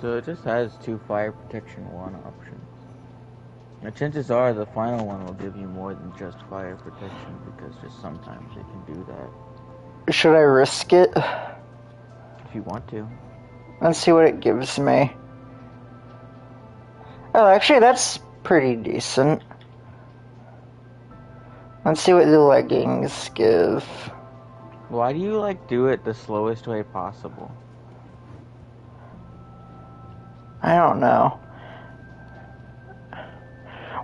So it just has 2 fire protection 1 options. Now, chances are the final one will give you more than just fire protection because just sometimes it can do that. Should I risk it? If you want to. Let's see what it gives me. Oh, actually, that's pretty decent. Let's see what the leggings give. Why do you do it the slowest way possible? I don't know.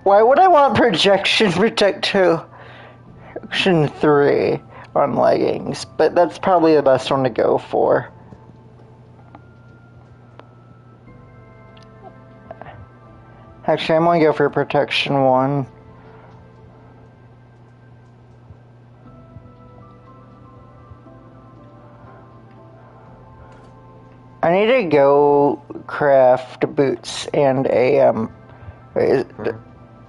Why would I want projection protection 3 on leggings? But that's probably the best one to go for. Actually, I'm gonna go for protection 1. I need to go craft boots and a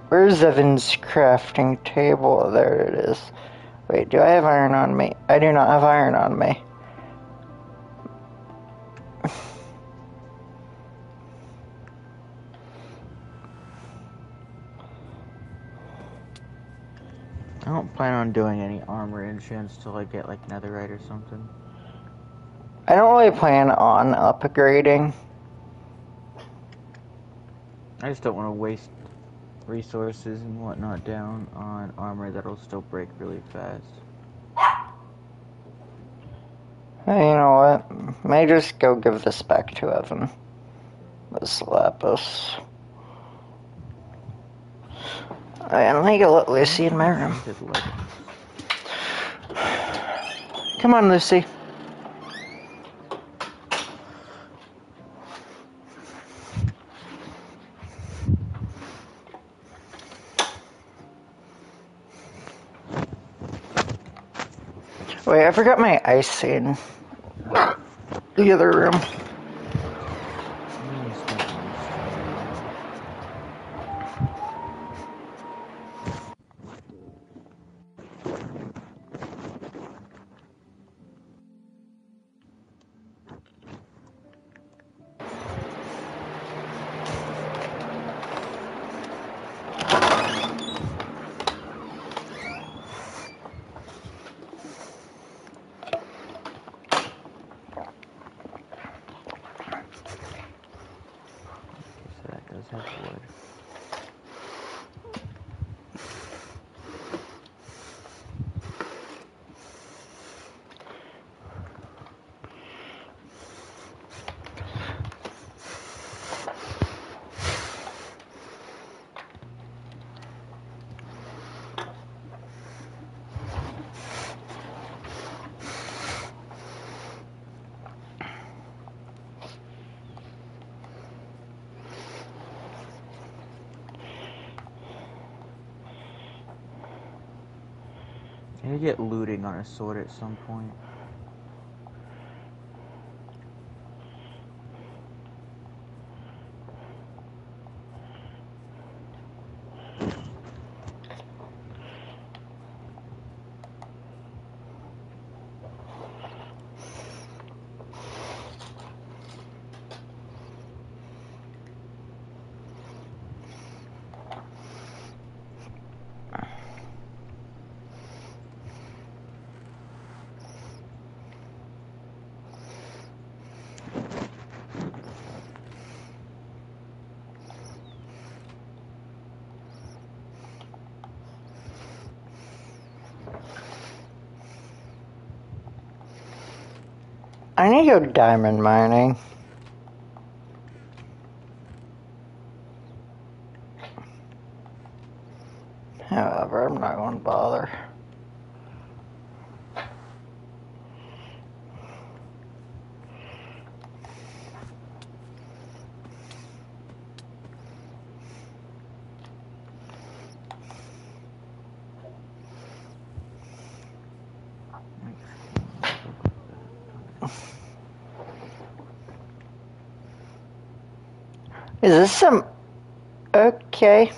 where's Evan's crafting table? There it is. Wait, do I have iron on me? I do not have iron on me. I don't plan on doing any armor enchants till I get netherite or something. I don't really plan on upgrading. I just don't want to waste resources and whatnot down on armor that'll still break really fast. Hey, you know what? May just go give this back to Evan. This lapis. And let me go let Lucy in my room. Come on, Lucy. Wait, I forgot my ice in the other room. Have wood. I need to get looting on a sword at some point. I need to go diamond mining. However, I'm not going to bother. Is this some... Okay.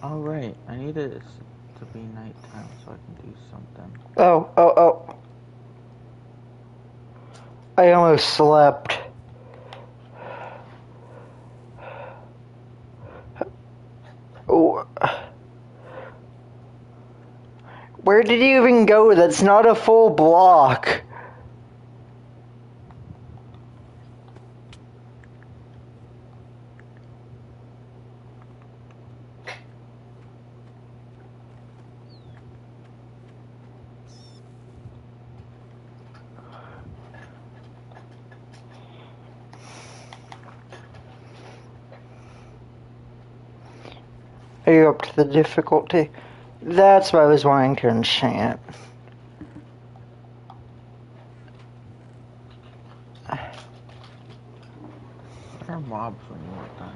Oh, right. I need it to be nighttime so I can do something. Oh. I almost slept. Oh. Where did you even go? That's not a full block. Are you up to the difficulty? That's what I was wanting to enchant. There are mobs when you want them.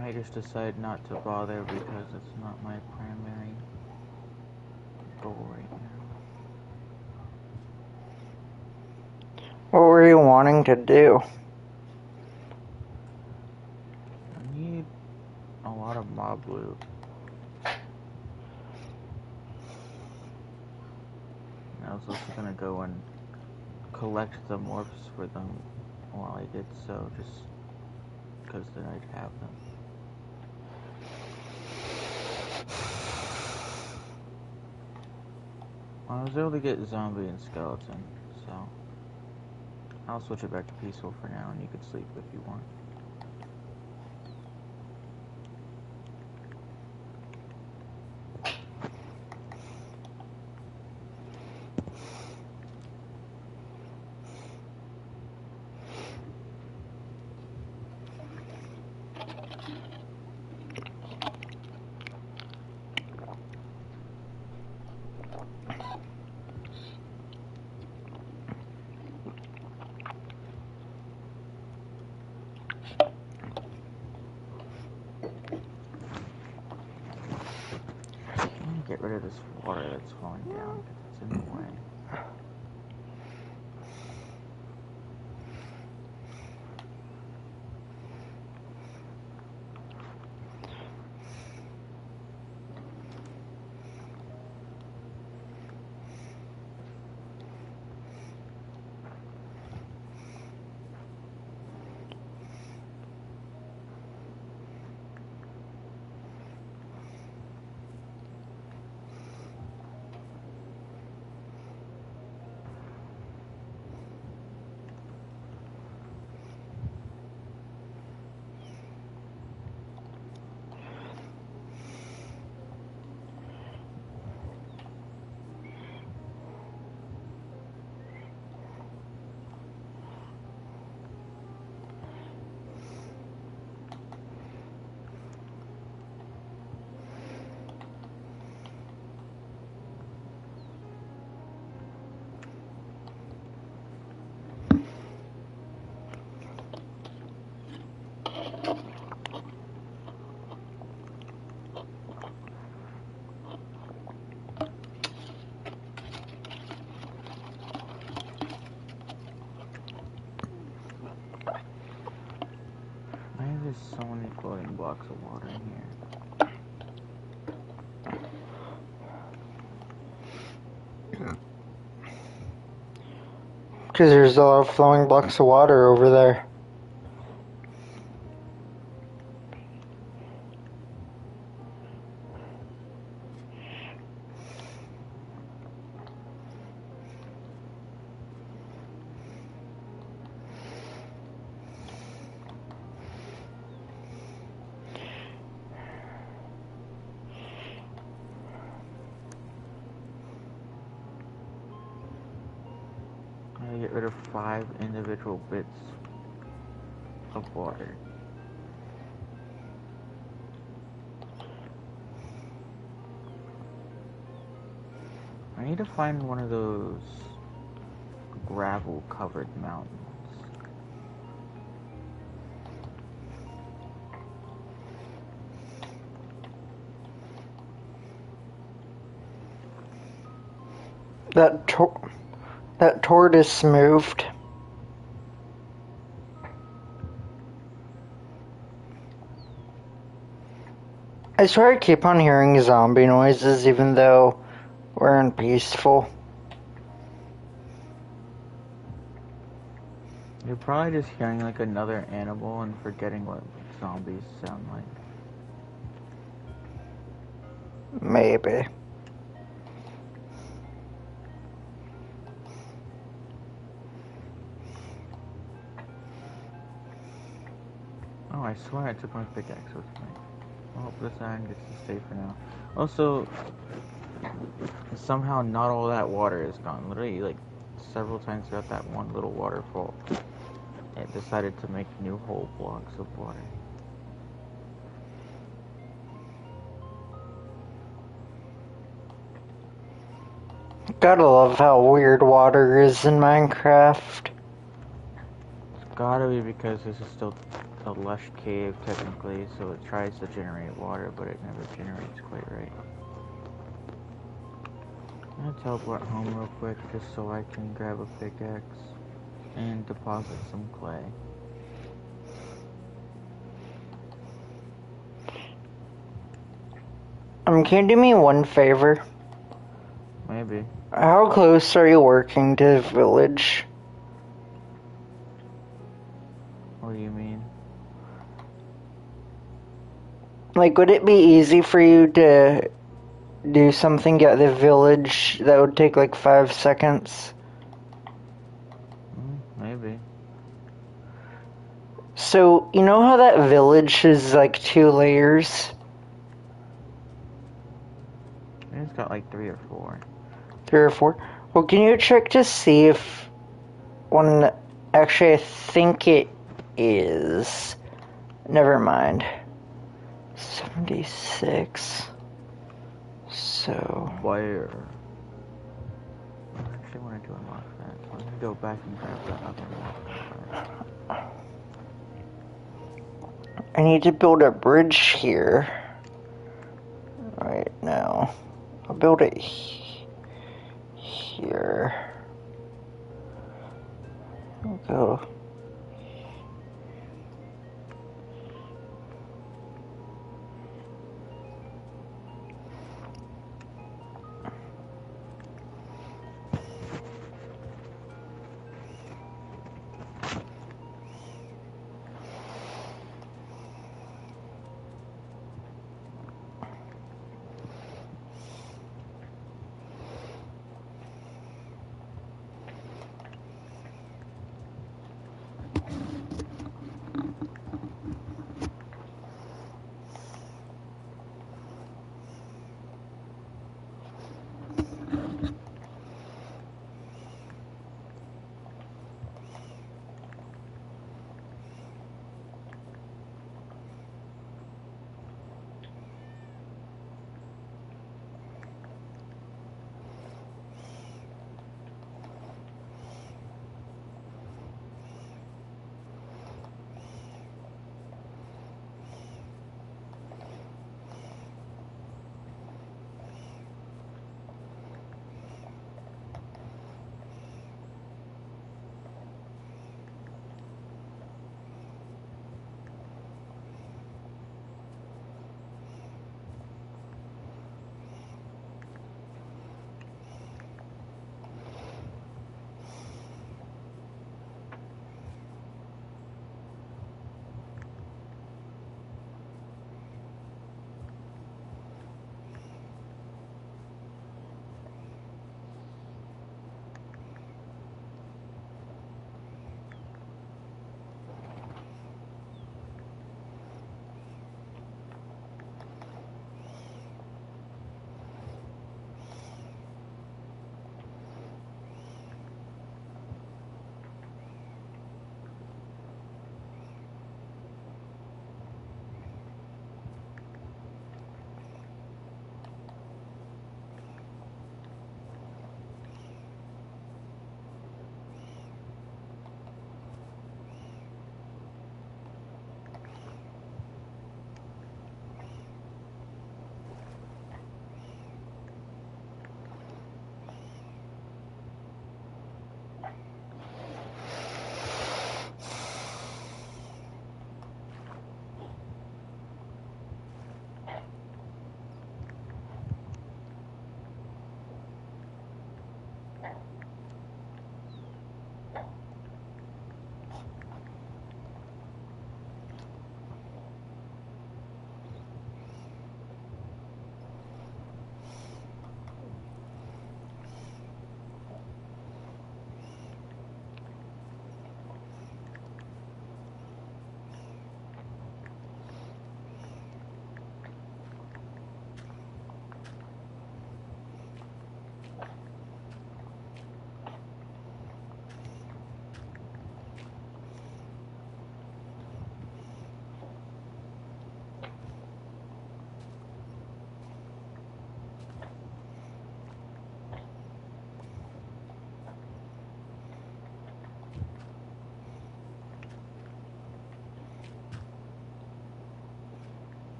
I just decide not to bother because it's not my primary goal right now. What were you wanting to do? I need a lot of mob loot. And I was also gonna go and collect the morphs for them while I did so, just because then I'd have them. I was able to get zombie and skeleton, so I'll switch it back to peaceful for now, and you can sleep if you want. Get rid of this water that's falling down because it's in the way. Why are there so many floating blocks of water in here? Because there's a lot of flowing blocks of water over there. I get rid of 5 individual bits of water. I need to find one of those gravel-covered mountains. That tortoise moved. I swear I keep on hearing zombie noises even though we're in peaceful. You're probably just hearing like another animal and forgetting what zombies sound like. Maybe. Oh, I swear I took my pickaxe with me. I hope this iron gets to stay for now. Also, somehow not all that water is gone. Literally, like, several times throughout that one little waterfall, it decided to make new whole blocks of water. Gotta love how weird water is in Minecraft. It's gotta be because this is still a lush cave, technically, so it tries to generate water, but it never generates quite right. I'm gonna teleport home real quick just so I can grab a pickaxe and deposit some clay. Can you do me one favor? Maybe. How close are you working to the village? What do you mean? Like, would it be easy for you to do something at the village that would take like 5 seconds? Maybe. So, you know how that village is like 2 layers? It's got like 3 or 4. 3 or 4? Well, can you check to see if one... Actually, I think it is. Never mind. 76. So... Where? I actually wanted to unlock that. So I'm gonna go back and grab that other one. I need to build a bridge here. Right now. I'll build it here. I'll go.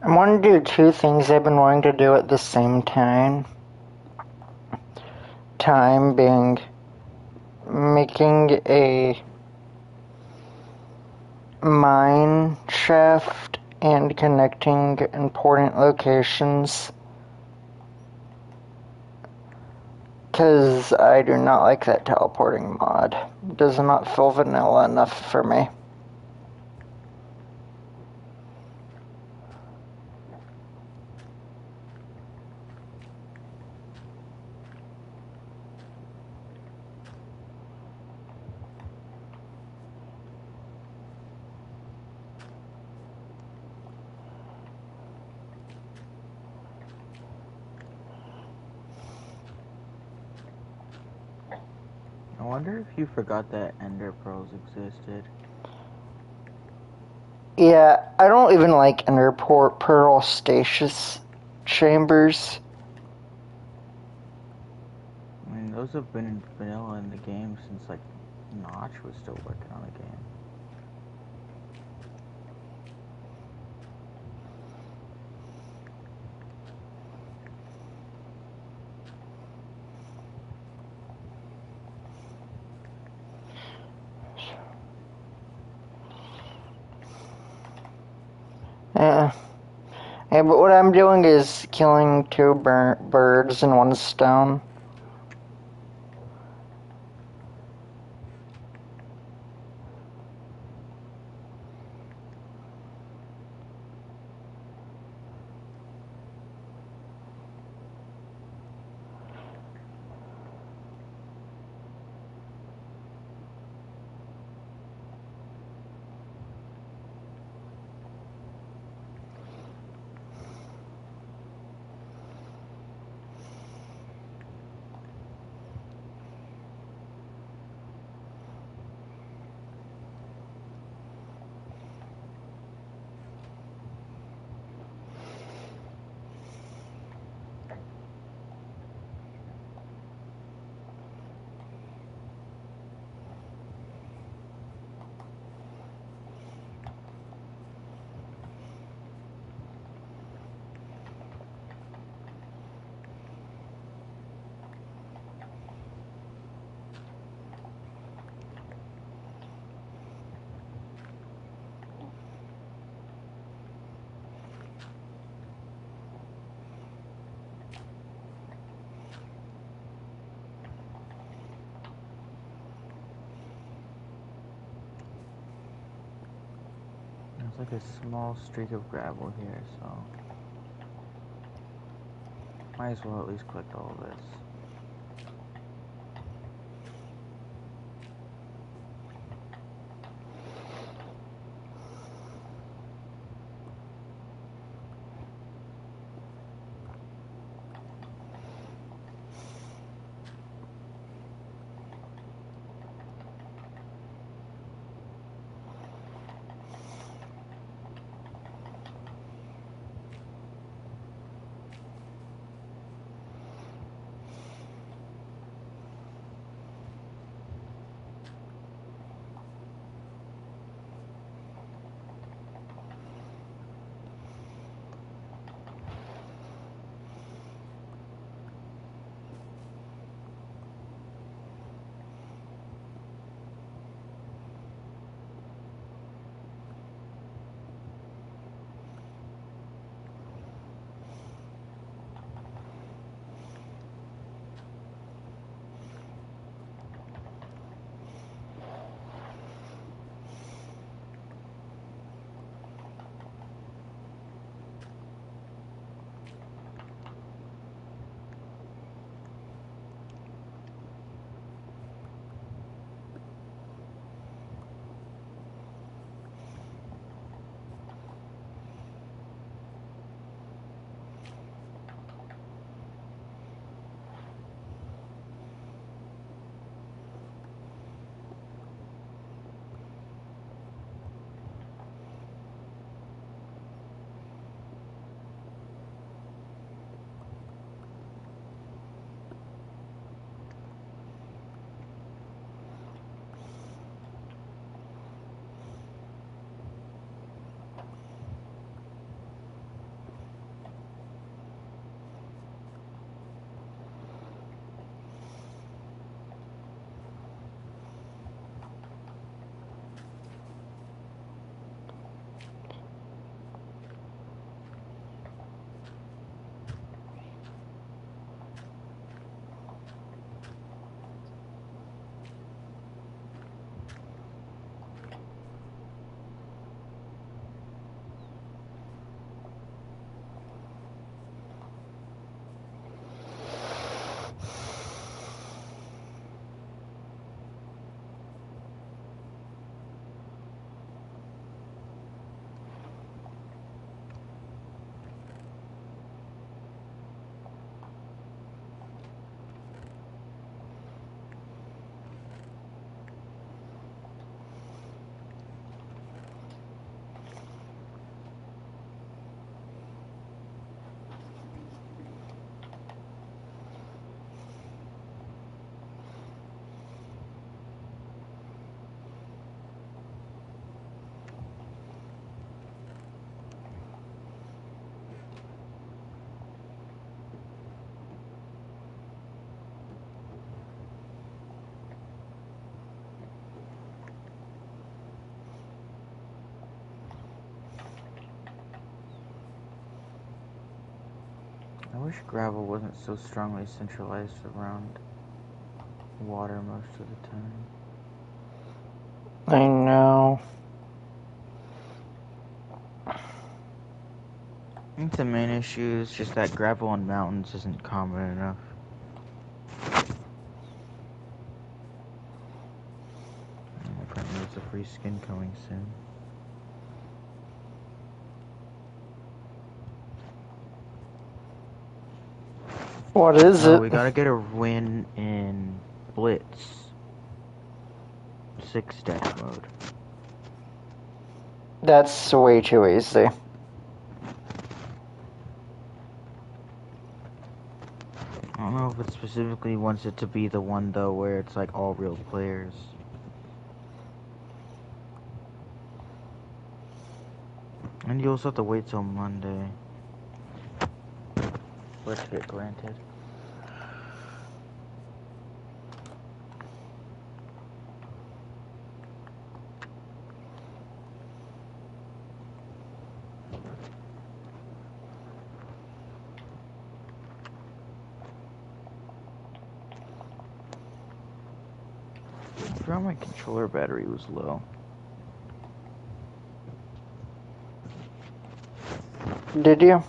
I want to do two things I've been wanting to do at the same time. Time being making a mine shaft and connecting important locations. Because I do not like that teleporting mod. It does not feel vanilla enough for me. I wonder if you forgot that Ender Pearls existed. Yeah, I don't even like Ender Pearl stasis chambers. I mean, those have been in vanilla in the game since, like, Notch was still working on the game. Yeah. Yeah, but what I'm doing is killing two birds in one stone. There's like a small streak of gravel here, so might as well at least collect all of this. wish gravel wasn't so strongly centralized around water most of the time. I know. I think the main issue is just that gravel on mountains isn't common enough. Apparently there's a free skin coming soon. What is it? We gotta get a win in Blitz 6 death mode. That's way too easy. I don't know if it specifically wants it to be the one though where it's like all real players. And you also have to wait till Monday for it to get granted. I forgot my controller battery was low. Did you?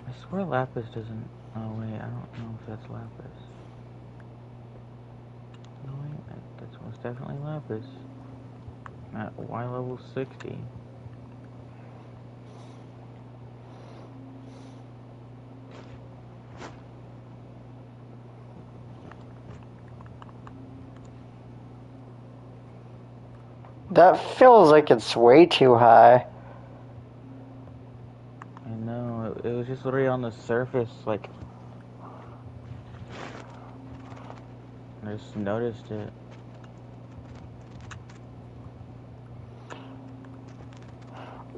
I swear Lapis doesn't... Oh wait, I don't know if that's Lapis. No wait, that's most definitely Lapis. At Y level 60. That feels like it's way too high. I know, it was just literally on the surface, like... I just noticed it.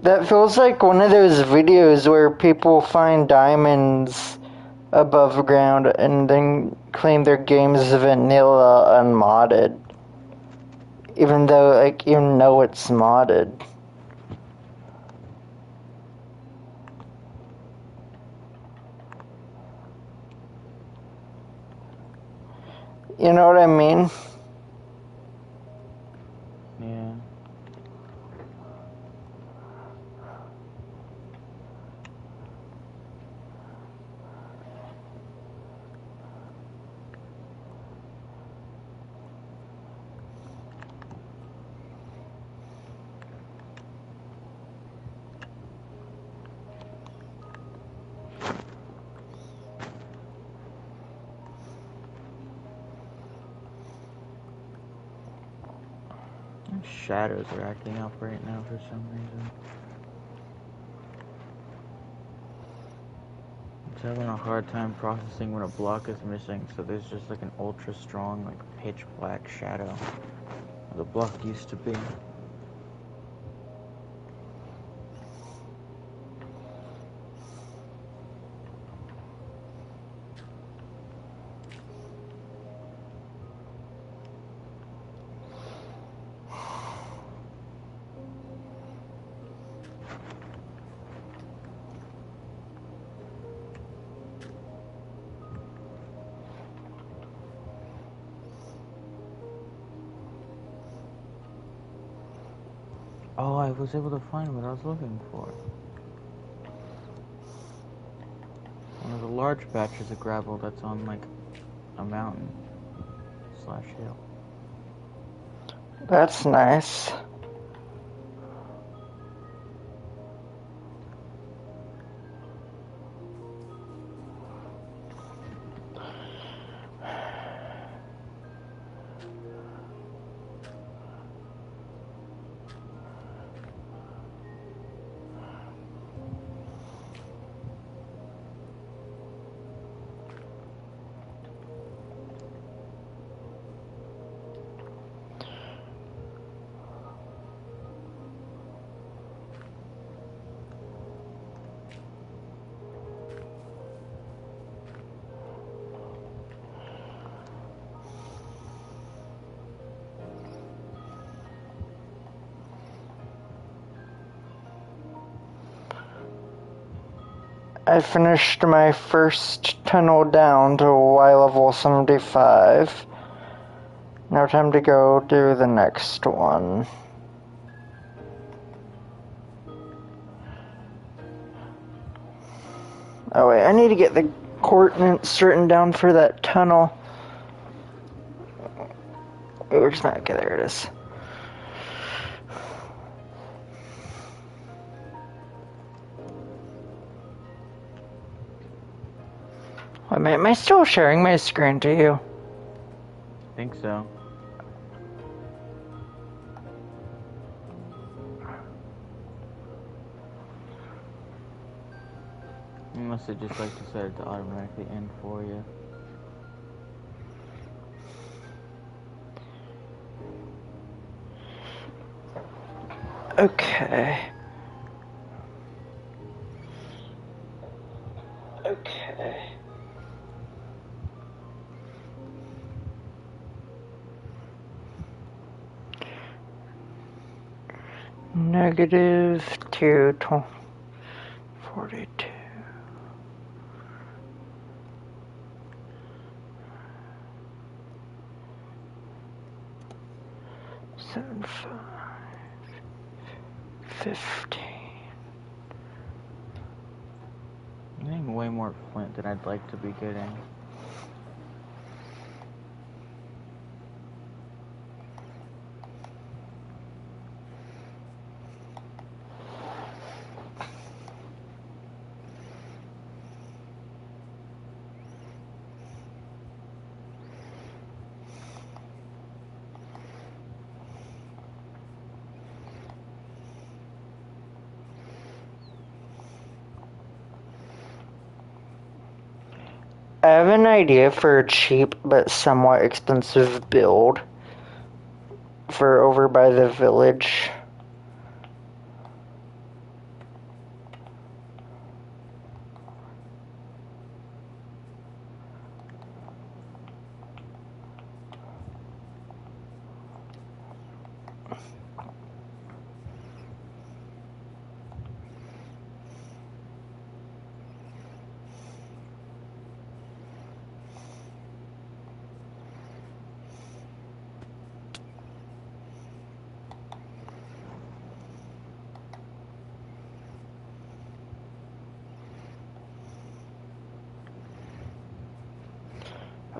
That feels like one of those videos where people find diamonds above ground and then claim their game's vanilla unmodded. Even though, like, you know it's modded. You know what I mean? Yeah. Shadows are acting up right now for some reason. It's having a hard time processing when a block is missing, so there's just like an ultra strong, like pitch black shadow where the block used to be. Oh, I was able to find what I was looking for. One of the large patches of gravel that's on like a mountain / hill. That's nice. I finished my first tunnel down to Y level 75. Now time to go do the next one. Oh wait, I need to get the coordinates written down for that tunnel. Where's my... Okay, there it is. Wait a minute, am I still sharing my screen to you? I think so. Unless it just like decided to automatically end for you. Okay. Okay. Negative 42. 7, 5, 15. I'm getting way more flint than I'd like to be getting. I have an idea for a cheap but somewhat expensive build for over by the village.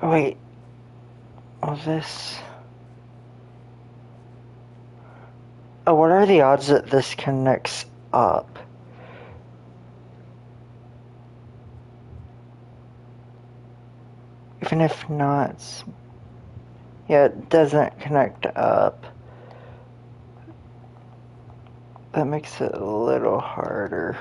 Oh, wait. Oh, this... Oh, what are the odds that this connects up? Even if not... Yeah, it doesn't connect up. That makes it a little harder.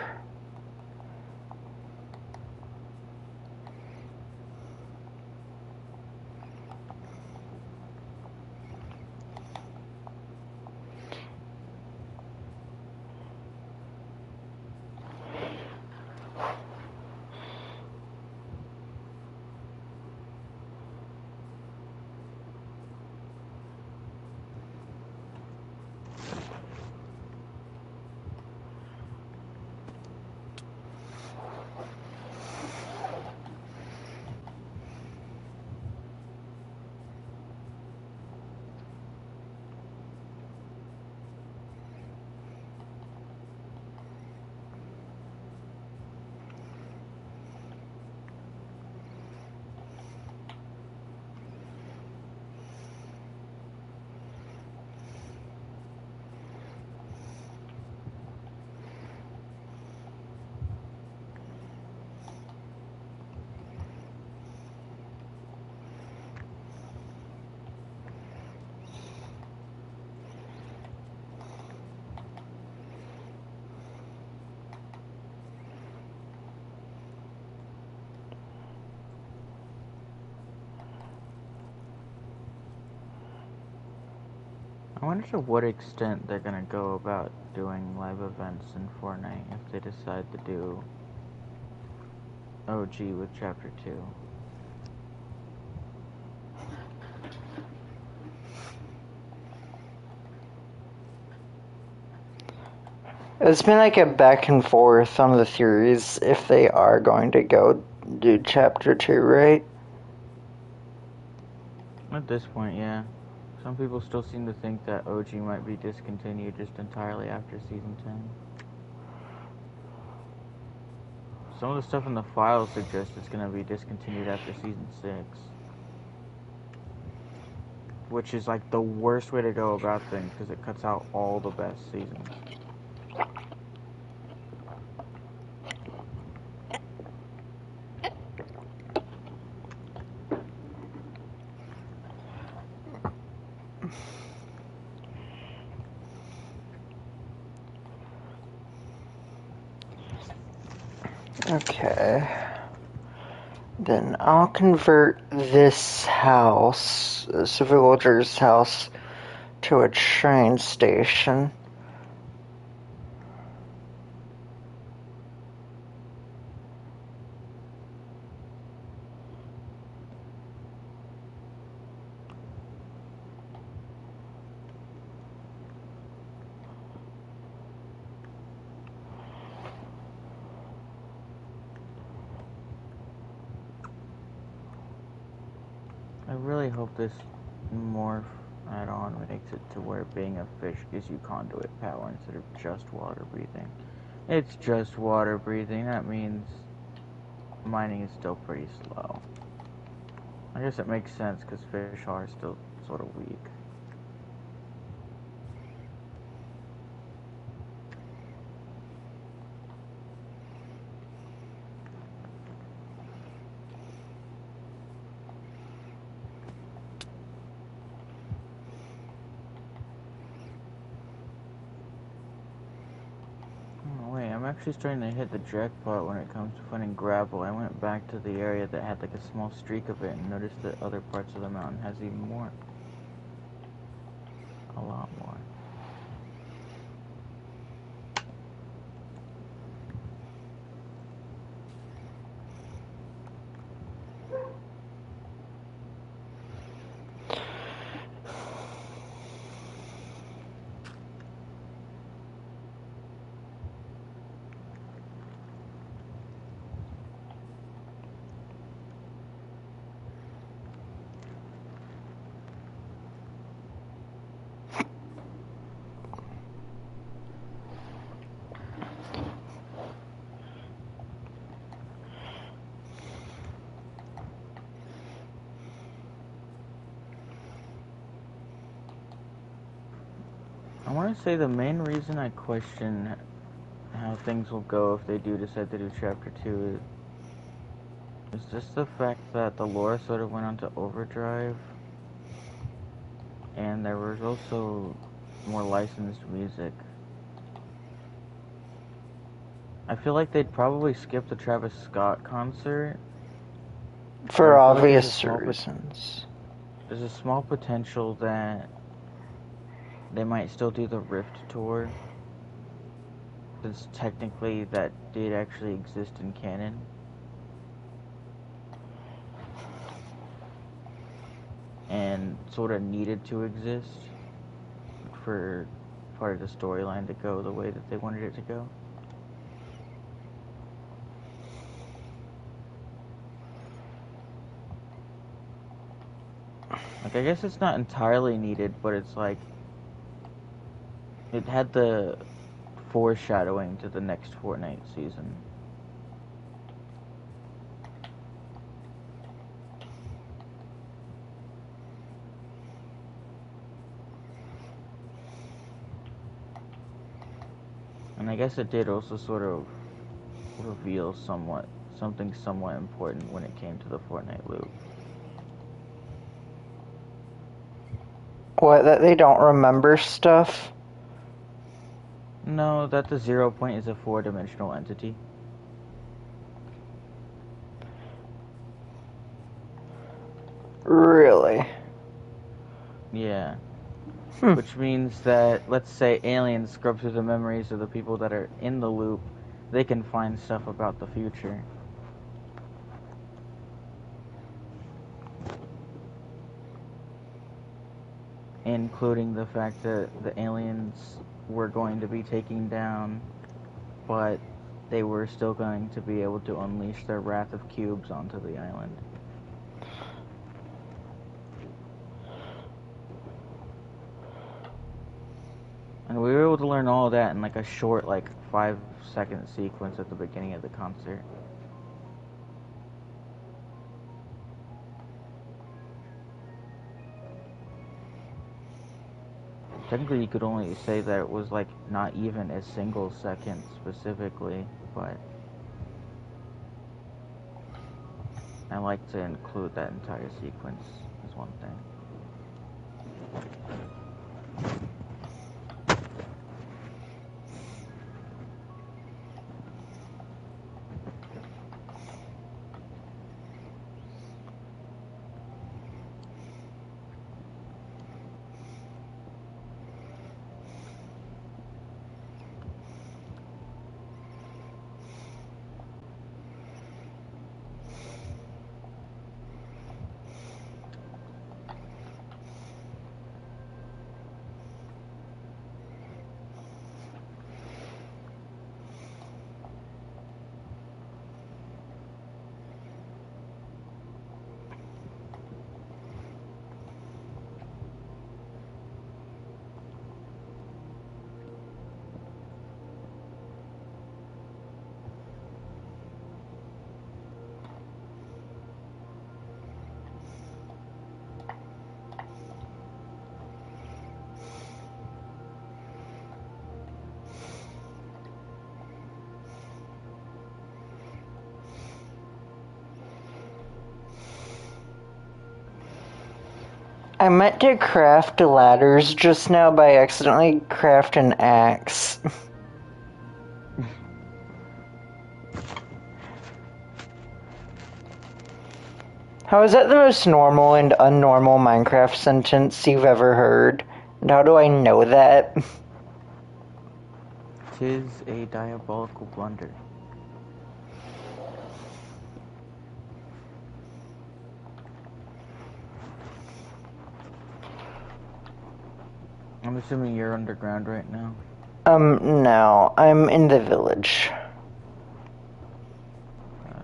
I wonder to what extent they're gonna go about doing live events in Fortnite if they decide to do OG with Chapter 2. It's been like a back and forth on the theories if they are going to go do chapter 2, right? At this point, yeah. Some people still seem to think that OG might be discontinued just entirely after season 10. Some of the stuff in the files suggests it's going to be discontinued after season 6. Which is like the worst way to go about things because it cuts out all the best seasons. Okay. Then I'll convert this house, this villager's house, to a train station. I really hope this morph add-on makes it to where being a fish gives you conduit power instead of just water breathing. It's just water breathing, that means mining is still pretty slow. I guess it makes sense because fish are still sort of weak. Oh, wait, I'm actually starting to hit the jackpot when it comes to finding gravel. I went back to the area that had like a small streak of it and noticed that other parts of the mountain has even more. A lot more. I want to say the main reason I question how things will go if they do decide to do Chapter 2 is just the fact that the lore sort of went onto overdrive, and there was also more licensed music. I feel like they'd probably skip the Travis Scott concert. For obvious reasons. There's a small potential that they might still do the Rift tour, since technically that did actually exist in canon. And sort of needed to exist for part of the storyline to go the way that they wanted it to go. Like, I guess it's not entirely needed, but it's like it had the foreshadowing to the next Fortnite season. And I guess it did also sort of reveal something somewhat important when it came to the Fortnite loop. What, that they don't remember stuff? No, that the 0 point is a 4-dimensional entity. Really? Yeah. Which means that, let's say aliens scrub through the memories of the people that are in the loop, they can find stuff about the future. Including the fact that the aliens were going to be taking down but they were still going to be able to unleash their wrath of cubes onto the island. And we were able to learn all of that in like a short, like 5-second sequence at the beginning of the concert. Technically, you could only say that it was like not even a single second specifically, but I like to include that entire sequence as one thing. I meant to craft ladders just now by accidentally craft an axe. How is that the most normal and unnormal Minecraft sentence you've ever heard? And how do I know that? 'Tis a diabolical blunder. I'm assuming you're underground right now. No. I'm in the village. Gotcha.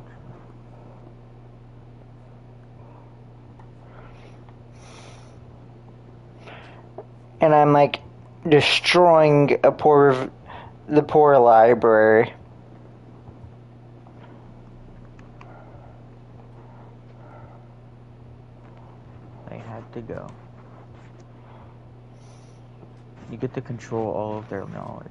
And I'm, like, destroying the poor library. They had to go. You get to control all of their knowledge.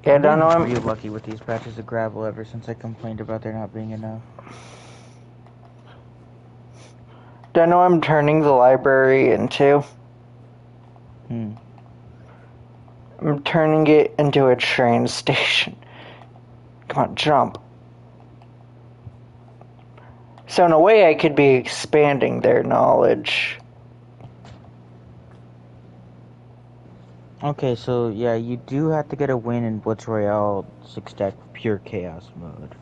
Yeah, I don't know. I'm pretty lucky with these patches of gravel ever since I complained about there not being enough. Don't know what I'm turning the library into. I'm turning it into a train station. Come on, jump. So in a way I could be expanding their knowledge. Okay, so yeah, you do have to get a win in Blitz Royale 6-stack pure chaos mode.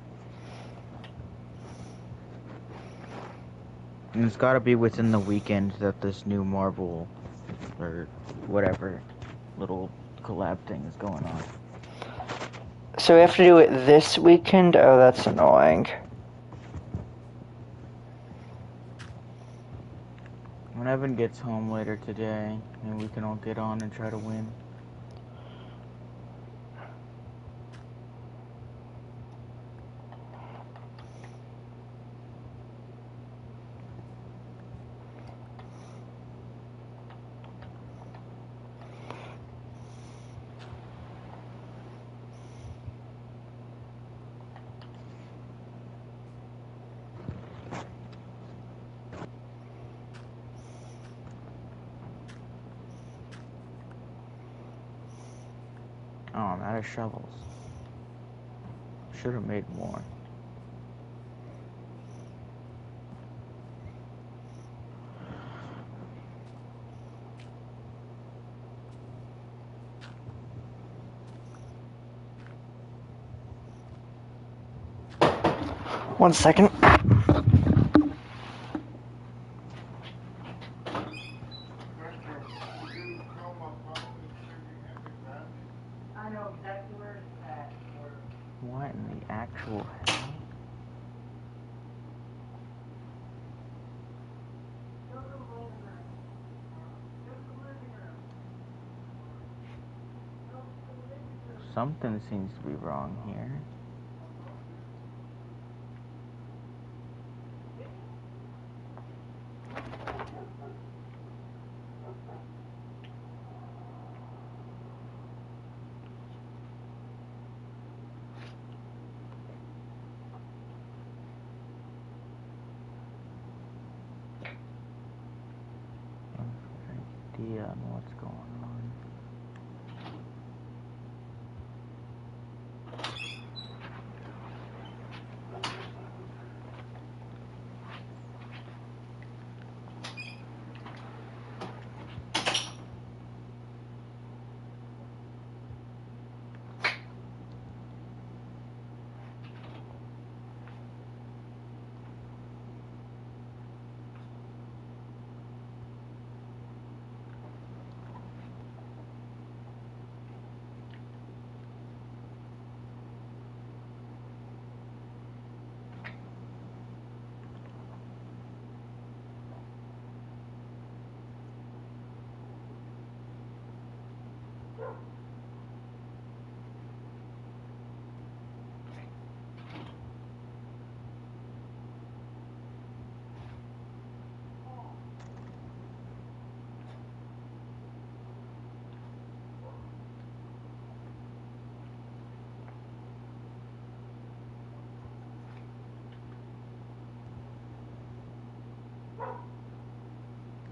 And it's gotta be within the weekend that this new Marvel, or whatever, little collab thing is going on. So we have to do it this weekend? Oh, that's annoying. When Evan gets home later today, and we can all get on and try to win. Oh, I'm out of shovels. Should have made more. 1 second. What in the actual hell? Something seems to be wrong here. Idea on what's going on.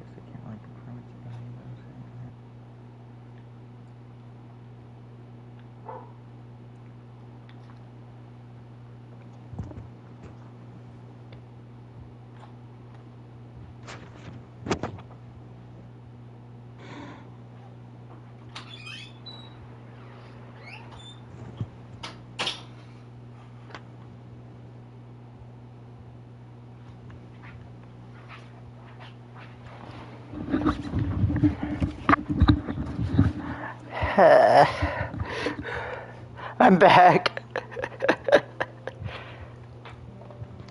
Guess I can't like the permits any of those. I'm back.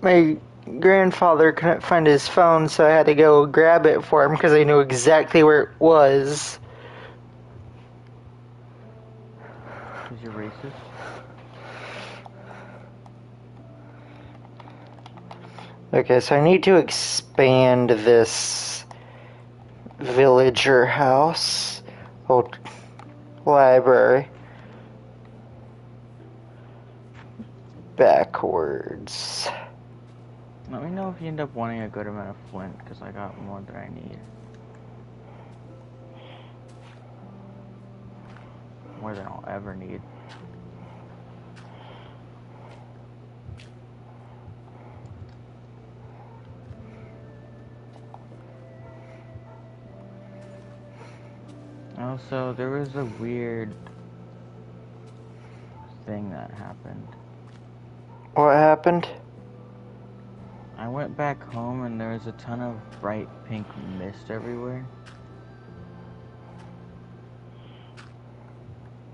My grandfather couldn't find his phone, so I had to go grab it for him because I knew exactly where it was. Because you're racist? Okay, so I need to expand this villager house. Old library. Backwards. Let me know if you end up wanting a good amount of flint, because I got more than I need. More than I'll ever need. Also, there was a weird thing that happened. What happened? I went back home and there was a ton of bright pink mist everywhere.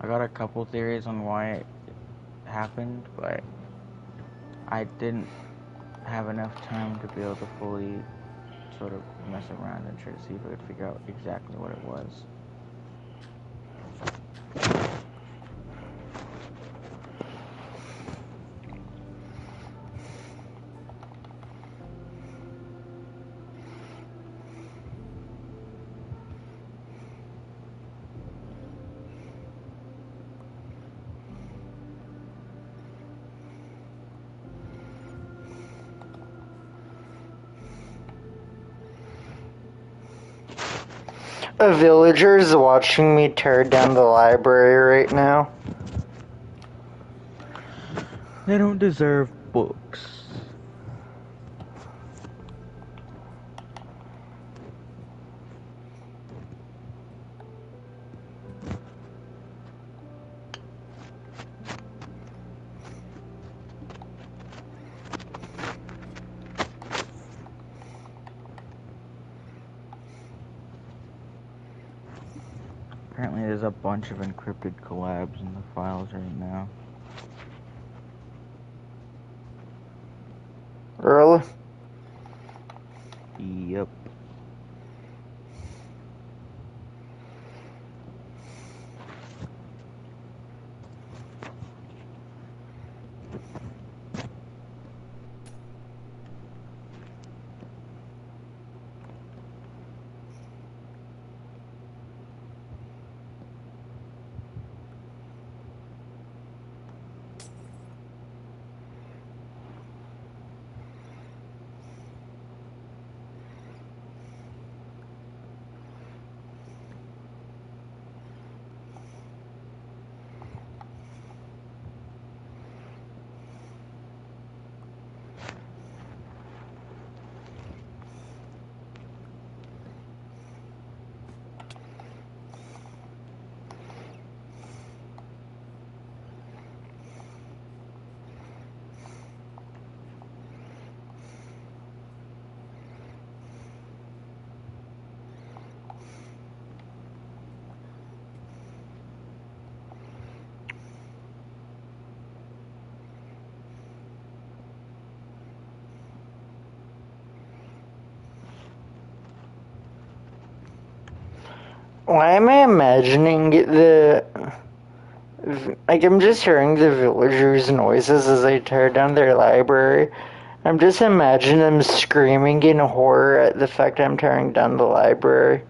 I got a couple theories on why it happened, but I didn't have enough time to be able to fully sort of mess around and try to see if I could figure out exactly what it was. A villager's watching me tear down the library right now. They don't deserve books. Apparently there's a bunch of encrypted collabs in the files right now. Really? Yep. Why am I imagining like, I'm just hearing the villagers' noises as they tear down their library. I'm just imagining them screaming in horror at the fact I'm tearing down the library.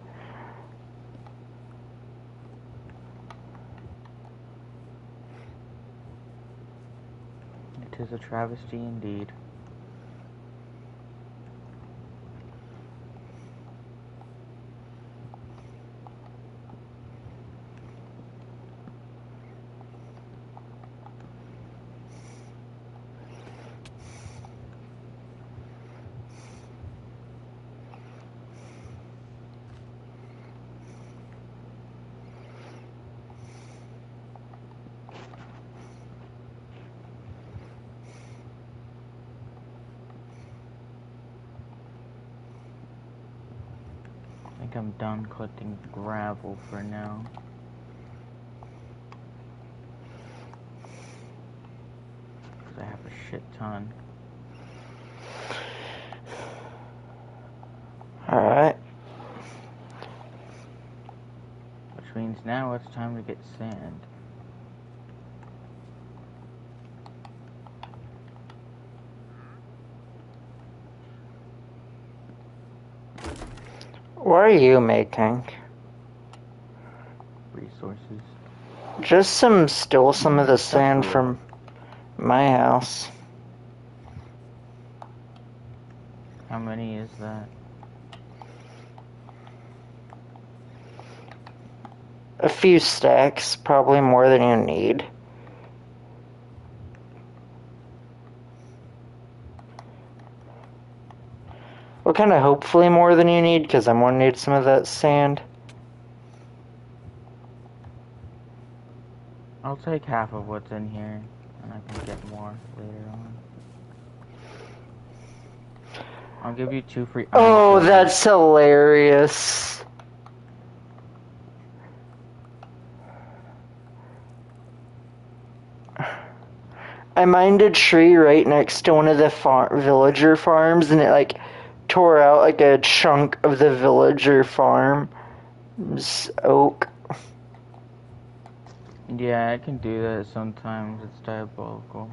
It is a travesty indeed. I think I'm done collecting gravel for now. Because I have a shit ton. Alright. Which means now it's time to get sand. What are you making? Resources. Just steal some of the sand from my house. How many is that? A few stacks, probably more than you need. What kind of hopefully more than you need? Because I'm gonna need some of that sand. I'll take half of what's in here, and I can get more later on. I'll give you 2 free iron. Oh, that's hilarious. I mined a tree right next to one of the villager farms, and it like tore out like a chunk of the villager farm. It's oak. Yeah, I can do that sometimes. It's diabolical.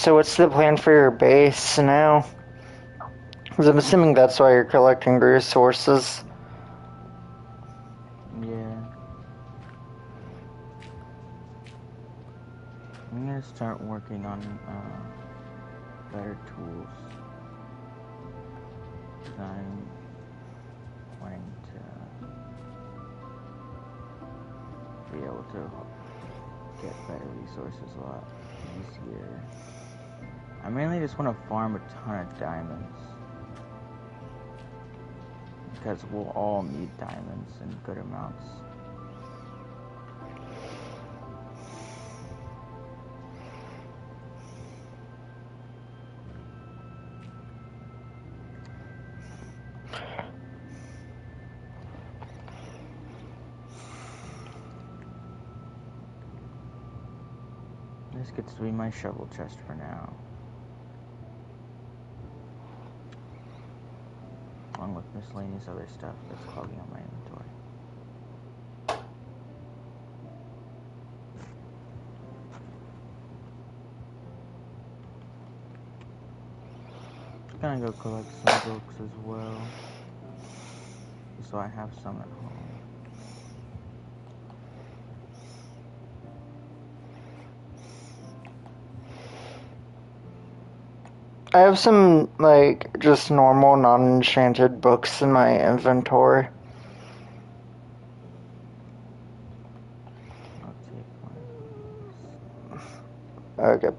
So what's the plan for your base now? Because I'm assuming that's why you're collecting resources. Yeah. I'm gonna start working on better tools. I'm wanting to be able to get better resources a lot easier. I mainly just want to farm a ton of diamonds. Because we'll all need diamonds in good amounts. This gets to be my shovel chest for now. Along with miscellaneous other stuff that's clogging up my inventory. I'm gonna go collect some books as well. So I have some at home. I have some, like, just normal, non-enchanted books in my inventory. I'll take one of these. Okay.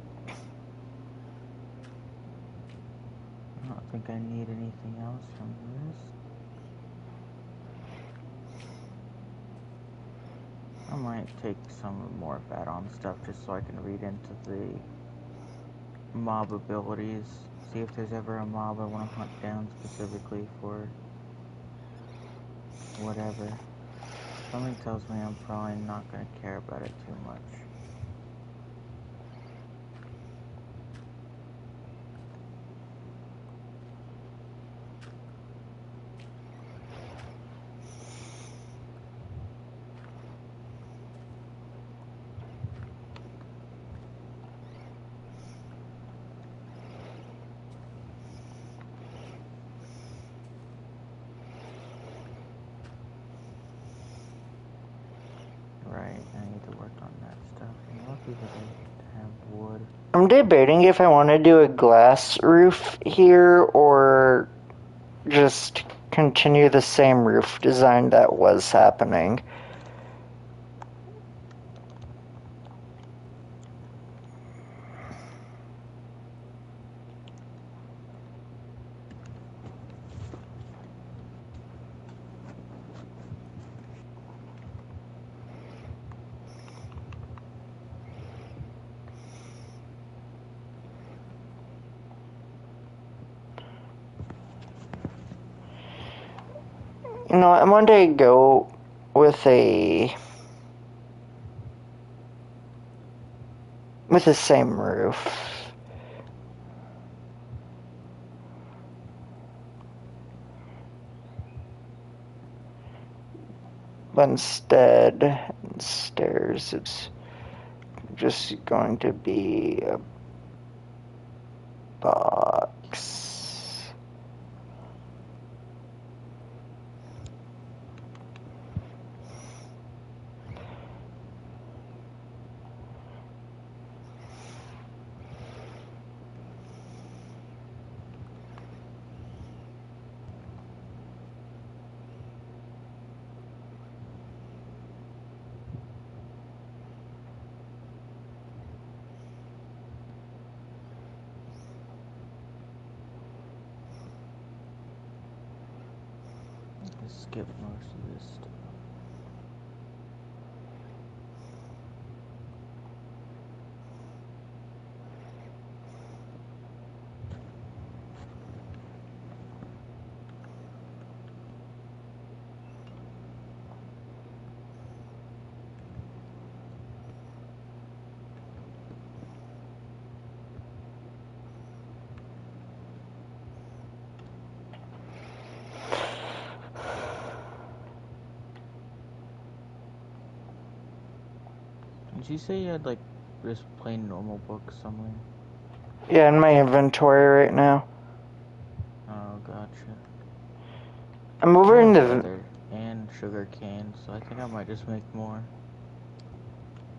I don't think I need anything else from this. I might take some more add-on stuff just so I can read into the mob abilities. See if there's ever a mob I want to hunt down specifically for whatever. Something tells me I'm probably not going to care about it too much. Right, I need to work on that stuff. I'm lucky that I have wood. I'm debating if I want to do a glass roof here or just continue the same roof design that was happening. You know, I want to go with the same roof. But instead it's just going to be a box. Just skip most of this stuff. Did you say you had like just plain normal books somewhere? Yeah, in my inventory right now. Oh, gotcha. I'm over in the... Leather and sugar cane, so I think I might just make more.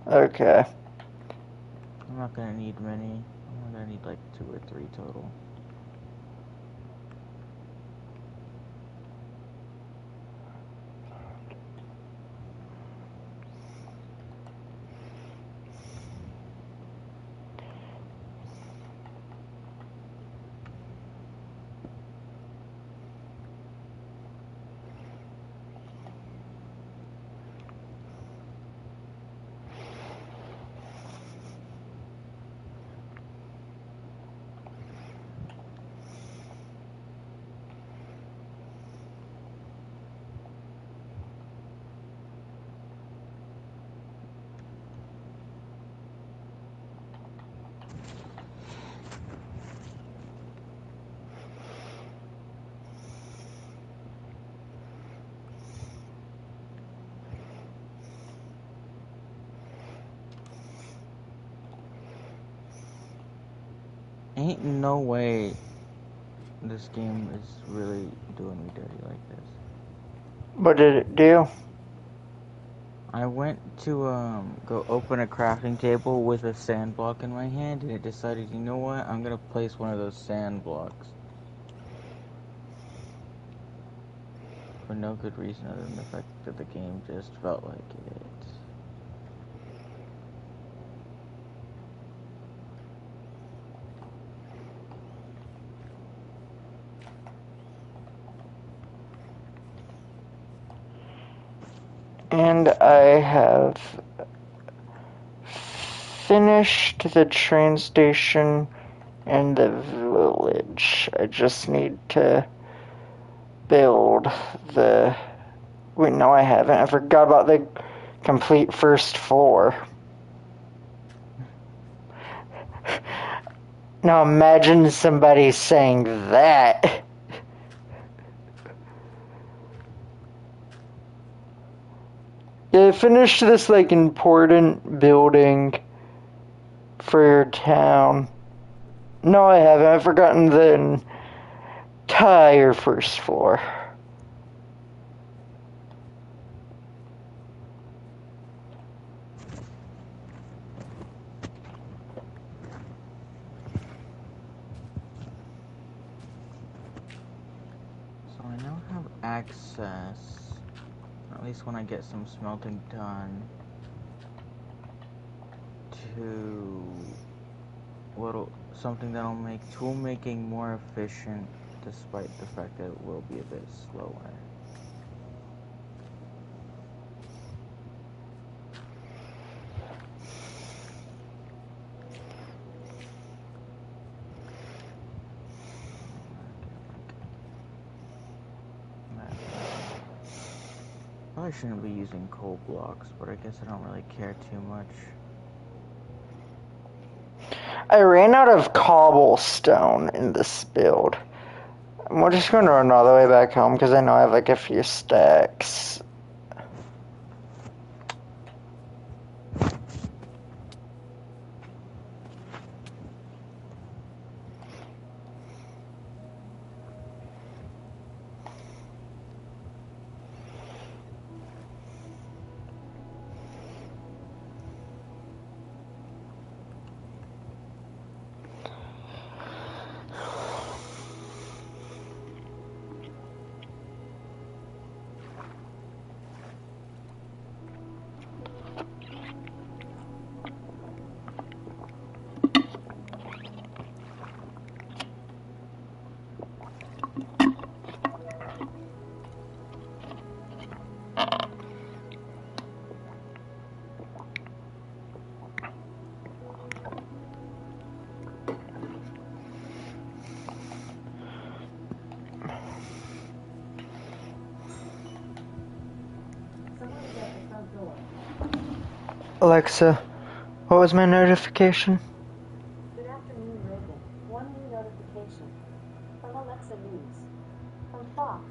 Okay. I'm not gonna need many. I'm gonna need like 2 or 3 total. Ain't no way this game is really doing me dirty like this. What did it do? I went to go open a crafting table with a sand block in my hand, and it decided, you know what, I'm gonna place one of those sand blocks. For no good reason other than the fact that the game just felt like it. And I have finished the train station and the village. I just need to build the... Wait, no, I haven't. I forgot about the complete first floor. Now imagine somebody saying that. Yeah, finish this, like, important building for your town. No, I haven't. I've forgotten the entire first floor. So I now have access, at least when I get some smelting done, to something that'll make tool making more efficient, despite the fact that it will be a bit slower. Probably shouldn't be using coal blocks, but I guess I don't really care too much. I ran out of cobblestone in this build. We're just going to run all the way back home because I know I have like a few stacks. Alexa, what was my notification? Good afternoon, Reagan. One new notification from Alexa News. From Fox,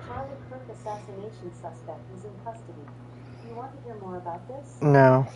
Charlie Kirk assassination suspect is in custody. Do you want to hear more about this? No.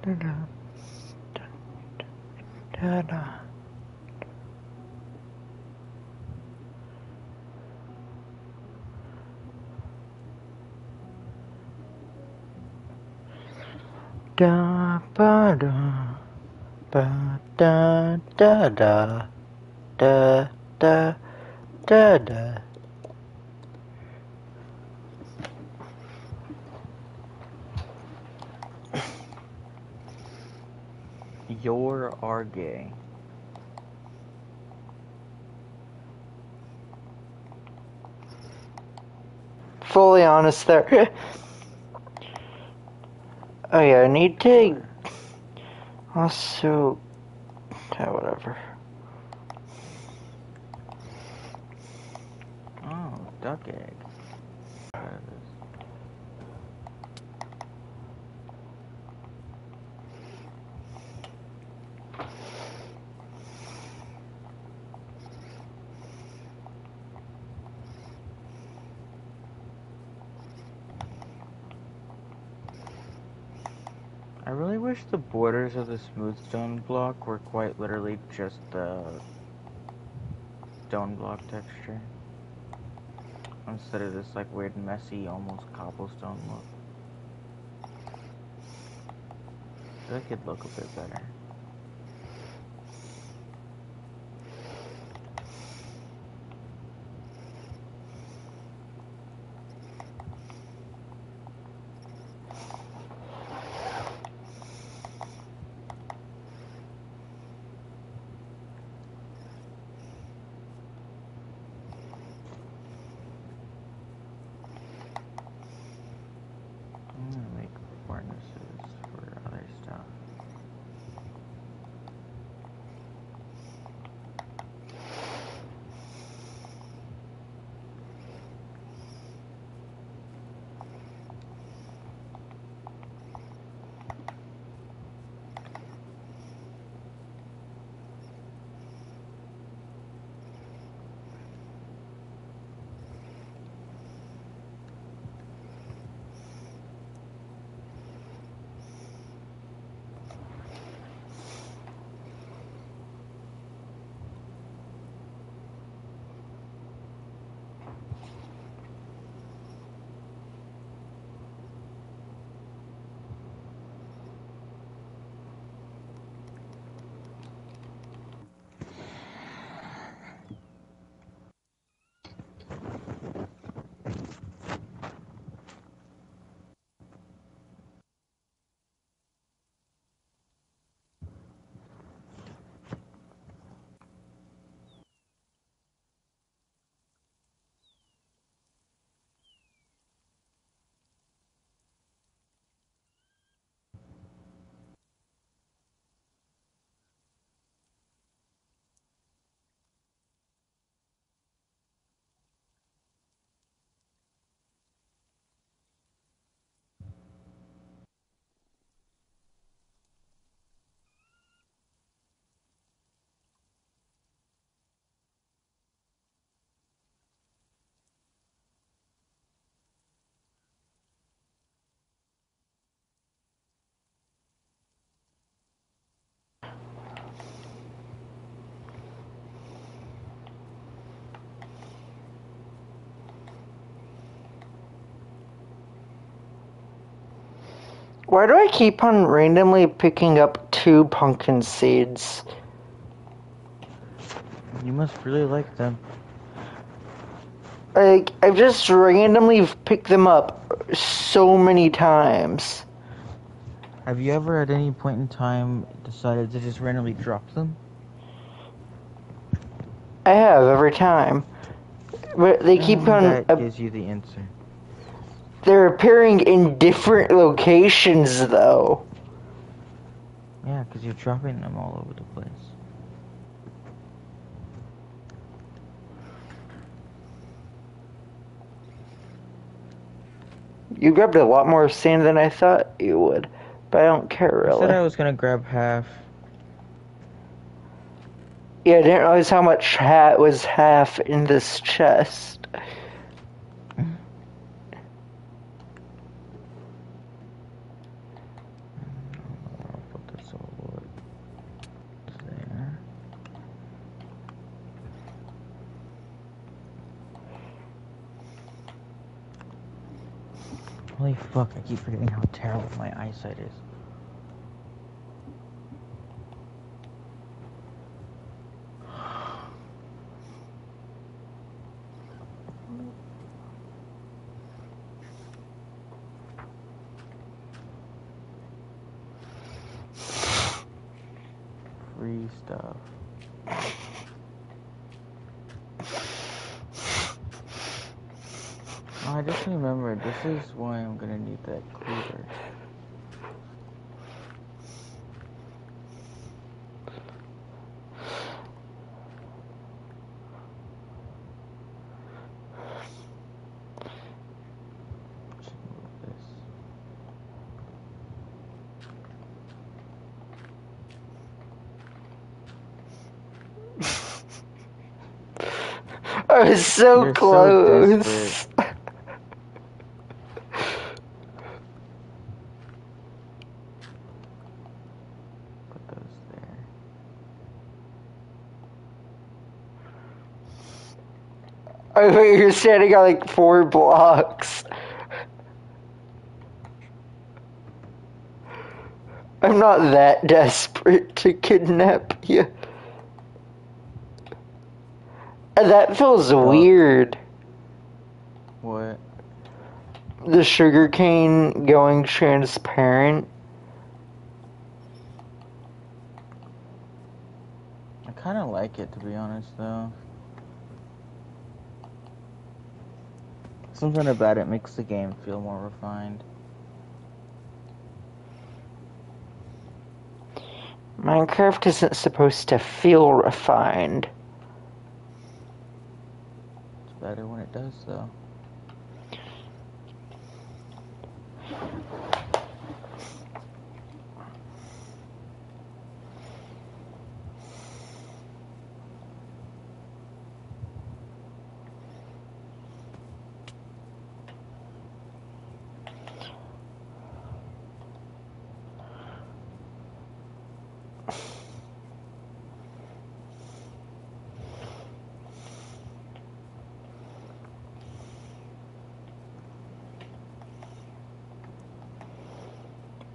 Da ba da ba da da da da da da da. You are gay. Fully honest there. Oh yeah, I need to also. Yeah, whatever. Oh, duck egg. I really wish the borders of the smooth stone block were quite literally just the stone block texture, instead of this like weird messy almost cobblestone look. I feel like it'd look a bit better. I'm gonna make furnaces for other stuff. Why do I keep on randomly picking up 2 pumpkin seeds? You must really like them. Like, I've just randomly picked them up so many times. Have you ever at any point in time decided to just randomly drop them? I have every time. But they keep on. That gives you the answer. They're appearing in different locations, though. Yeah, because you're dropping them all over the place. You grabbed a lot more sand than I thought you would, but I don't care really. I said I was gonna grab half. Yeah, I didn't realize how much was half in this chest. Holy fuck, I keep forgetting how terrible my eyesight is. Free stuff. Oh, I just remembered, this is why I'm gonna need that cleaver. Should move this. I was so You're so close. desperate. Put those there. I thought you were standing on like 4 blocks. I'm not that desperate to kidnap you. That feels weird. What? The sugarcane going transparent. I kinda like it, to be honest, though. Something about it makes the game feel more refined. Minecraft isn't supposed to feel refined. It's better when it does, though.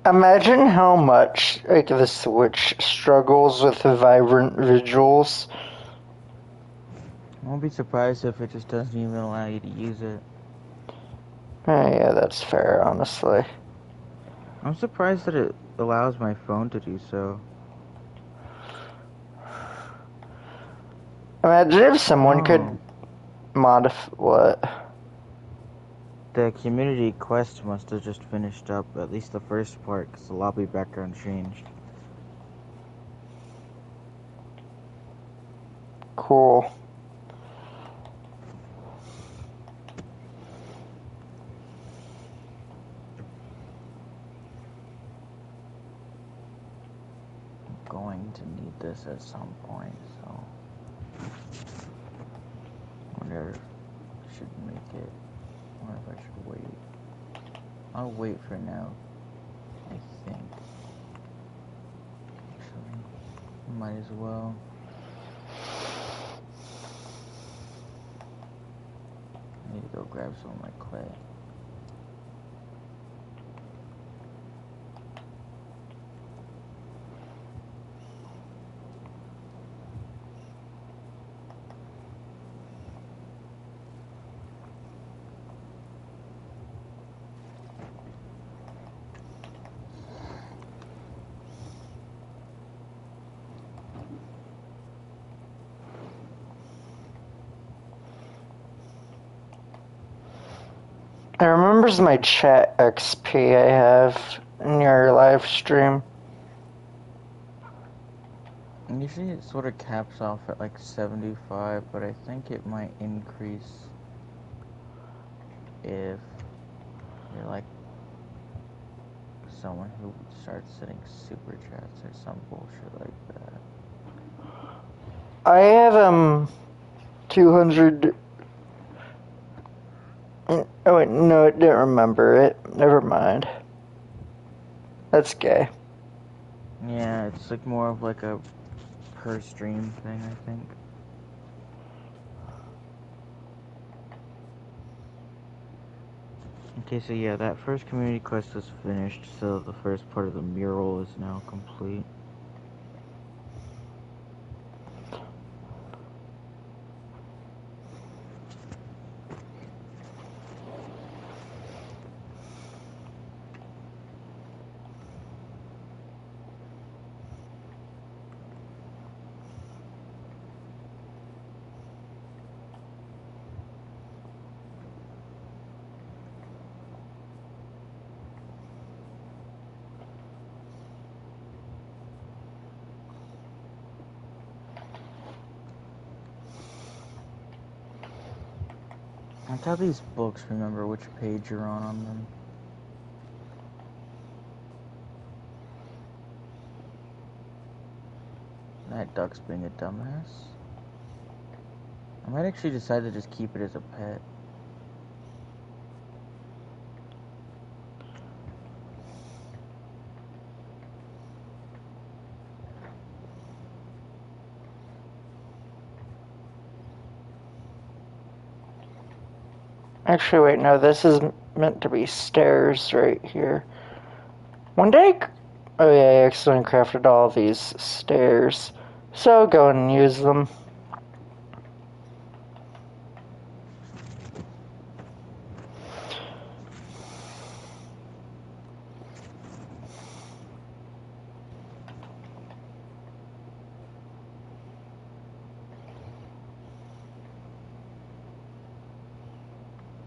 Imagine how much like the Switch struggles with the vibrant visuals. I won't be surprised if it just doesn't even allow you to use it. Yeah, that's fair, honestly. I'm surprised that it allows my phone to do so. Imagine if someone could modify what? The community quest must have just finished up, at least the first part, because the lobby background changed. Cool. I'm going to need this at some point, so I wonder if I should make it, or if I should wait. I'll wait for now, I think. Actually, might as well. I need to go grab some of my clay. It remembers my chat XP I have in your live stream. Usually it sort of caps off at like 75, but I think it might increase if you're like someone who starts sending super chats or some bullshit like that. I have 200. Oh wait, no, it didn't remember it. Never mind. That's gay. Yeah, it's like more of like a per stream thing, I think. Okay, so yeah, that first community quest was finished, so the first part of the mural is now complete. I tell these books remember which page you're on them. That duck's being a dumbass. I might actually decide to just keep it as a pet. Actually, wait, no, this is meant to be stairs right here. One day, oh yeah, I accidentally crafted all these stairs. So I'll go and use them.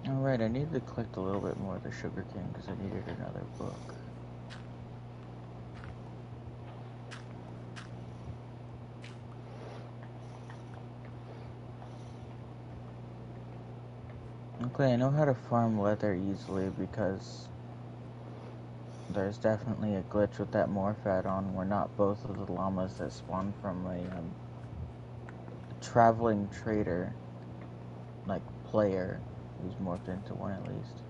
Alright, I needed to collect a little bit more of the sugarcane because I needed another book. Okay, I know how to farm leather easily because there's definitely a glitch with that morph add-on where not both of the llamas that spawn from a traveling trader, like player, who's morphed into one at least,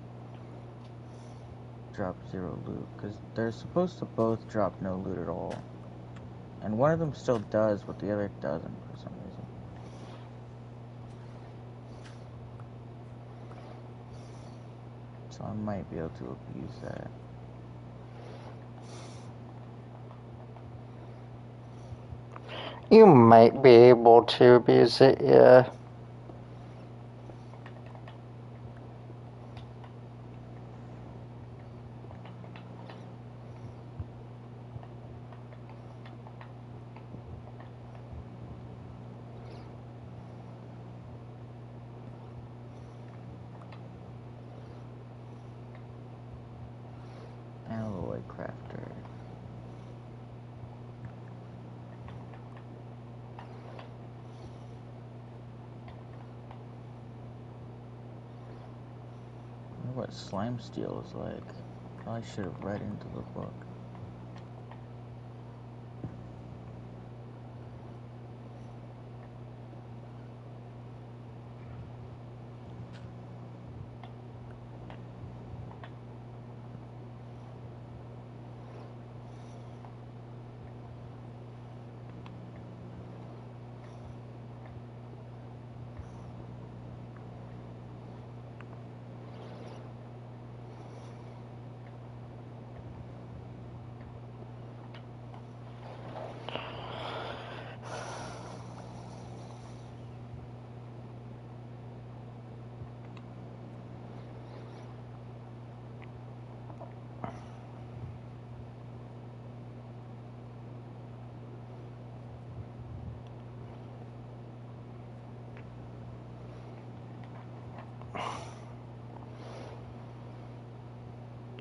drop 0 loot, because they're supposed to both drop no loot at all. And one of them still does, but the other doesn't for some reason. So I might be able to abuse that. You might be able to abuse it, yeah. Alloy crafter. I wonder what slime steel is like. Probably should have read into the book.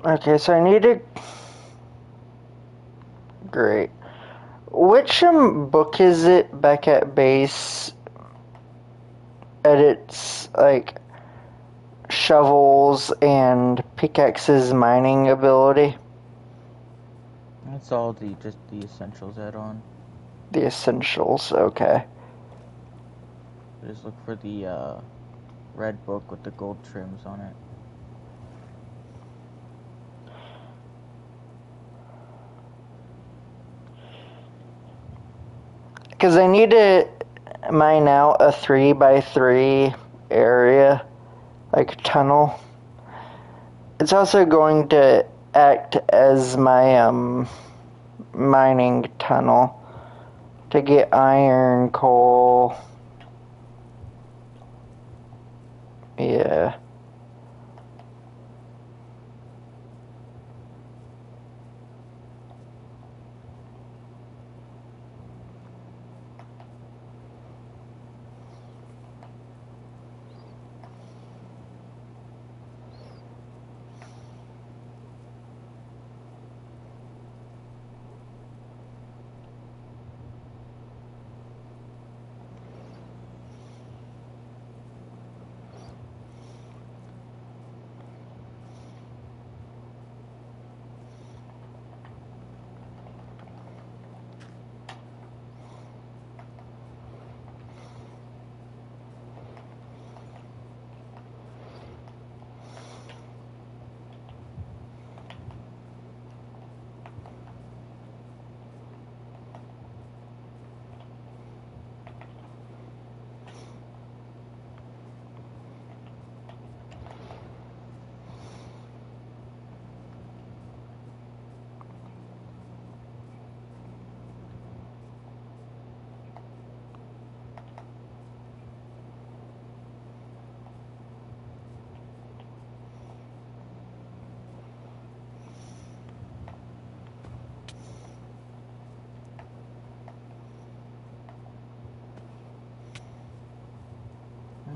Okay, so I need to... Great. Which book is it back at base? Edits, like, shovels and pickaxes mining ability? That's all just the essentials add-on. The essentials, okay. Just look for the red book with the gold trims on it. Because I need to mine out a 3x3 area, like tunnel. It's also going to act as my mining tunnel to get iron, coal. Yeah.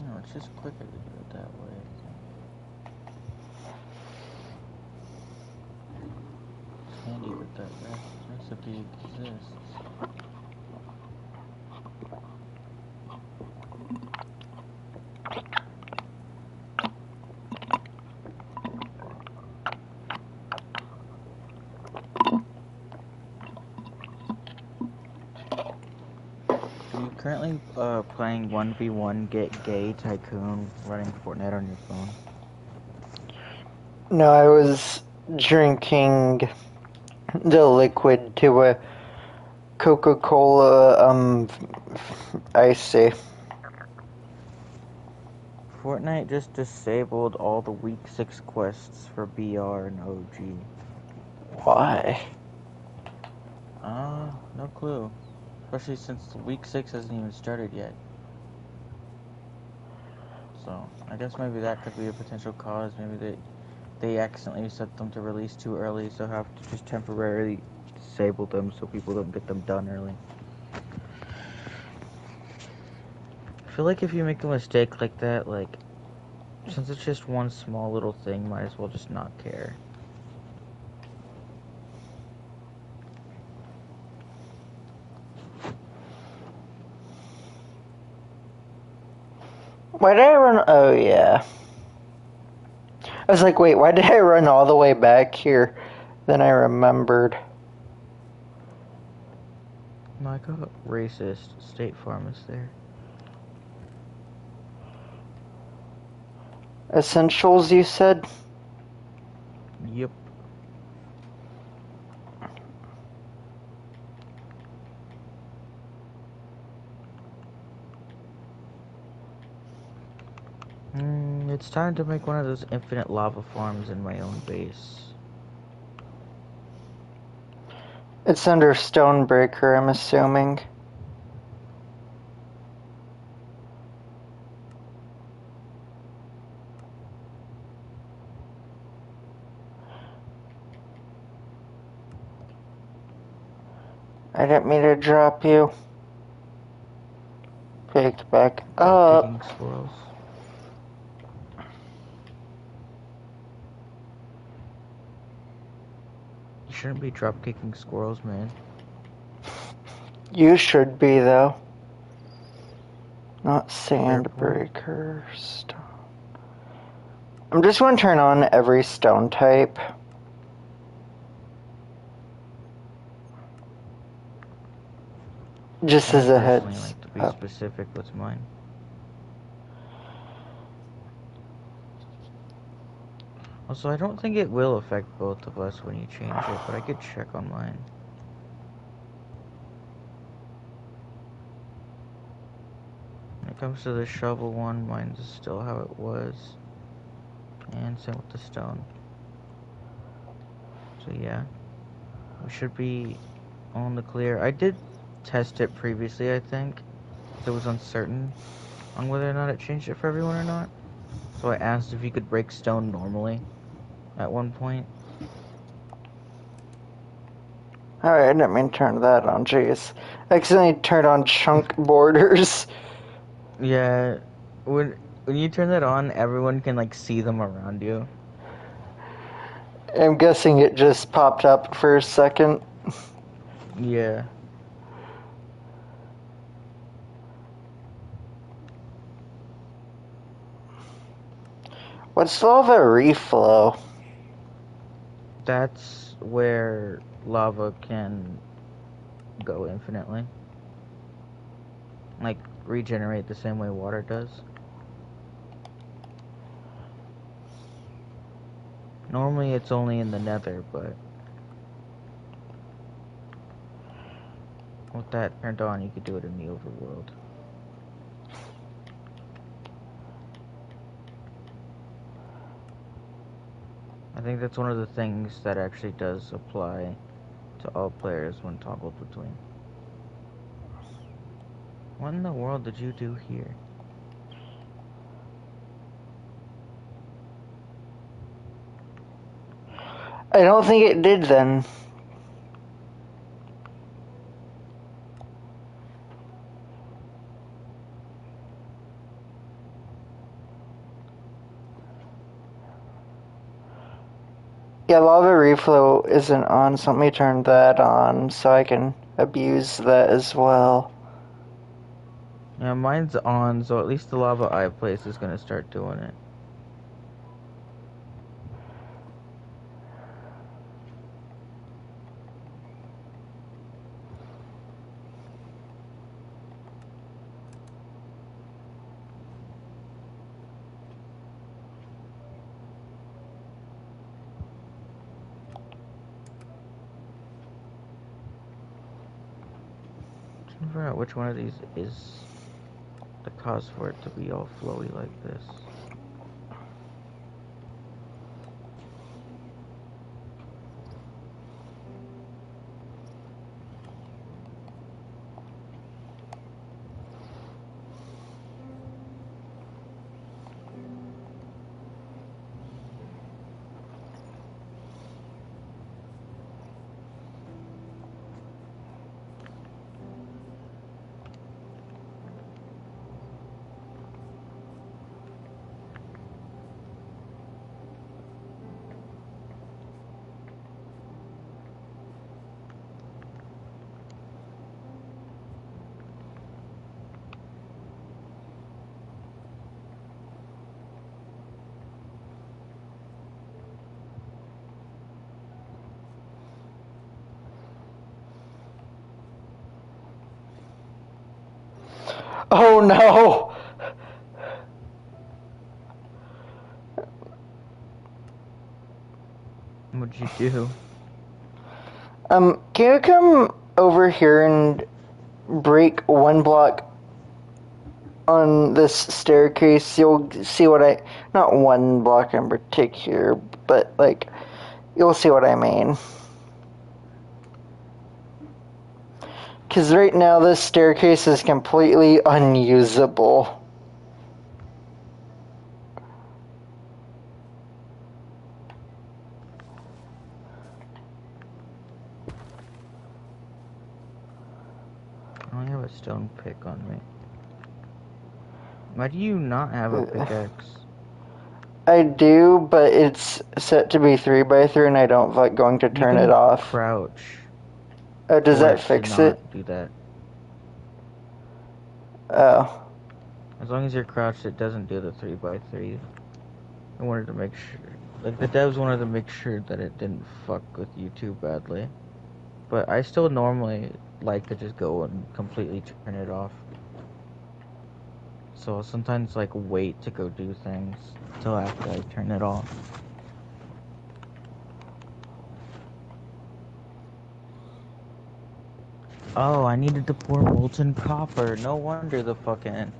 No, it's just quicker to do it that way. It's handy that that recipe exists. Are you currently playing 1v1 Get Gay Tycoon running Fortnite on your phone? No, I was drinking the liquid to a Coca-Cola icy. Fortnite just disabled all the week 6 quests for BR and OG. Why? No clue. Especially since week 6 hasn't even started yet. So, I guess maybe that could be a potential cause. Maybe they accidentally set them to release too early, so have to just temporarily disable them so people don't get them done early. I feel like if you make a mistake like that, like, since it's just one small little thing, might as well just not care. Why did I run? Oh, yeah. I was like, wait, why did I run all the way back here? Then I remembered. Like a racist State Farm is there. Essentials, you said? Yep. It's time to make one of those infinite lava farms in my own base. It's under Stonebreaker, I'm assuming. I didn't mean to drop you. Picked back up. Kicking squirrels. You shouldn't be drop kicking squirrels, man. You should be, though. Not Sandbreaker. Stone. I'm just going to turn on every stone type. Just as a heads I like to be up. specific with mine. Also, I don't think it will affect both of us when you change it, but I could check on mine. When it comes to the shovel one, mine's still how it was. And same with the stone. So yeah, we should be on the clear. I did test it previously, I think. I was uncertain on whether or not it changed it for everyone or not. So I asked if you could break stone normally at one point. Alright, I didn't mean to turn that on, jeez. I accidentally turned on chunk borders. Yeah, when you turn that on, everyone can like see them around you. I'm guessing it just popped up for a second. Yeah. What's lava reflow? That's where lava can go infinitely. Like, regenerate the same way water does. Normally it's only in the nether, but with that turned on, you could do it in the overworld. I think that's one of the things that actually does apply to all players when toggled between. What in the world did you do here? I don't think it did then. Yeah, lava reflow isn't on, so let me turn that on so I can abuse that as well. Yeah, mine's on, so at least the lava eye place is gonna start doing it. Trying to figure out which one of these is the cause for it to be all flowy like this. Oh no! What'd you do? Can you come over here and break one block on this staircase? You'll see what I... Not one block in particular, but, like, you'll see what I mean. Because right now this staircase is completely unusable. I only have a stone pick on me. Why do you not have a pickaxe? I do, but it's set to be 3x3 and I don't like going to turn it off. Crouch. Oh, does that fix it? Do that. Oh. As long as you're crouched, it doesn't do the 3x3. I wanted to make sure, like the devs wanted to make sure that it didn't fuck with you too badly. But I still normally like to just go and completely turn it off. So I'll sometimes like wait to go do things until after I turn it off. Oh, I needed to pour molten copper. No wonder the fucking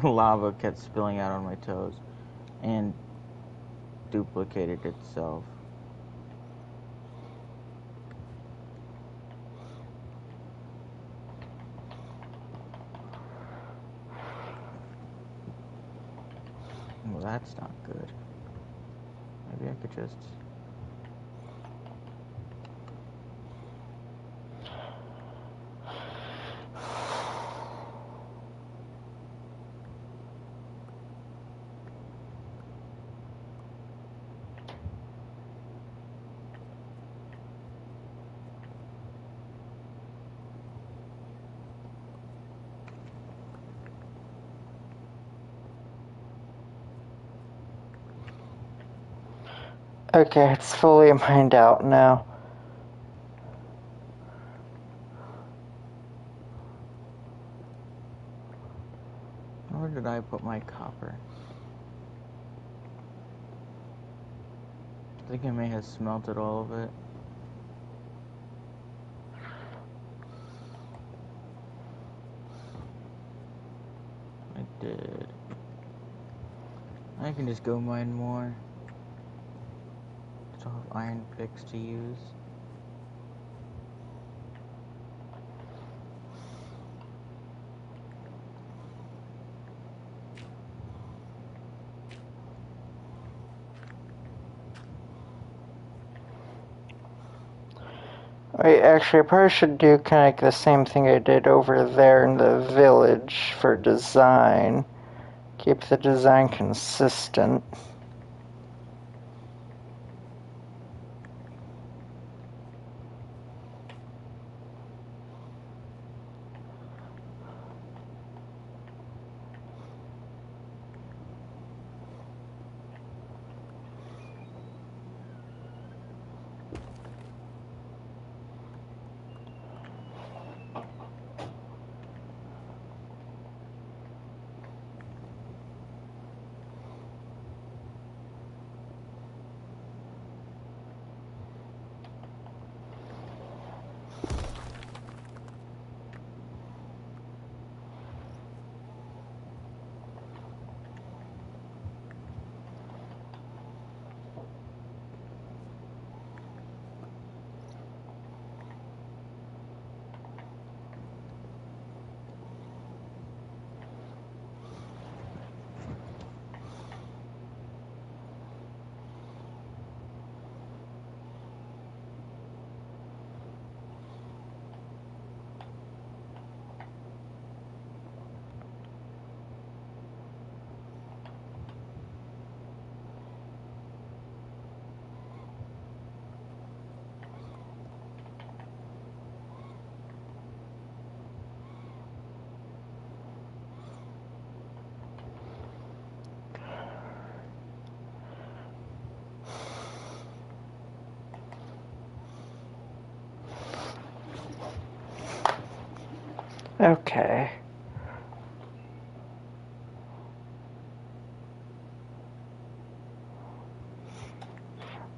lava kept spilling out on my toes and duplicated itself. Well, that's not good. Maybe I could just... Okay, it's fully mined out now. Where did I put my copper? I think I may have smelted all of it. I did. I can just go mine more. Still have iron picks to use. Wait, actually, I probably should do kind of like the same thing I did over there in the village for design. Keep the design consistent. Okay.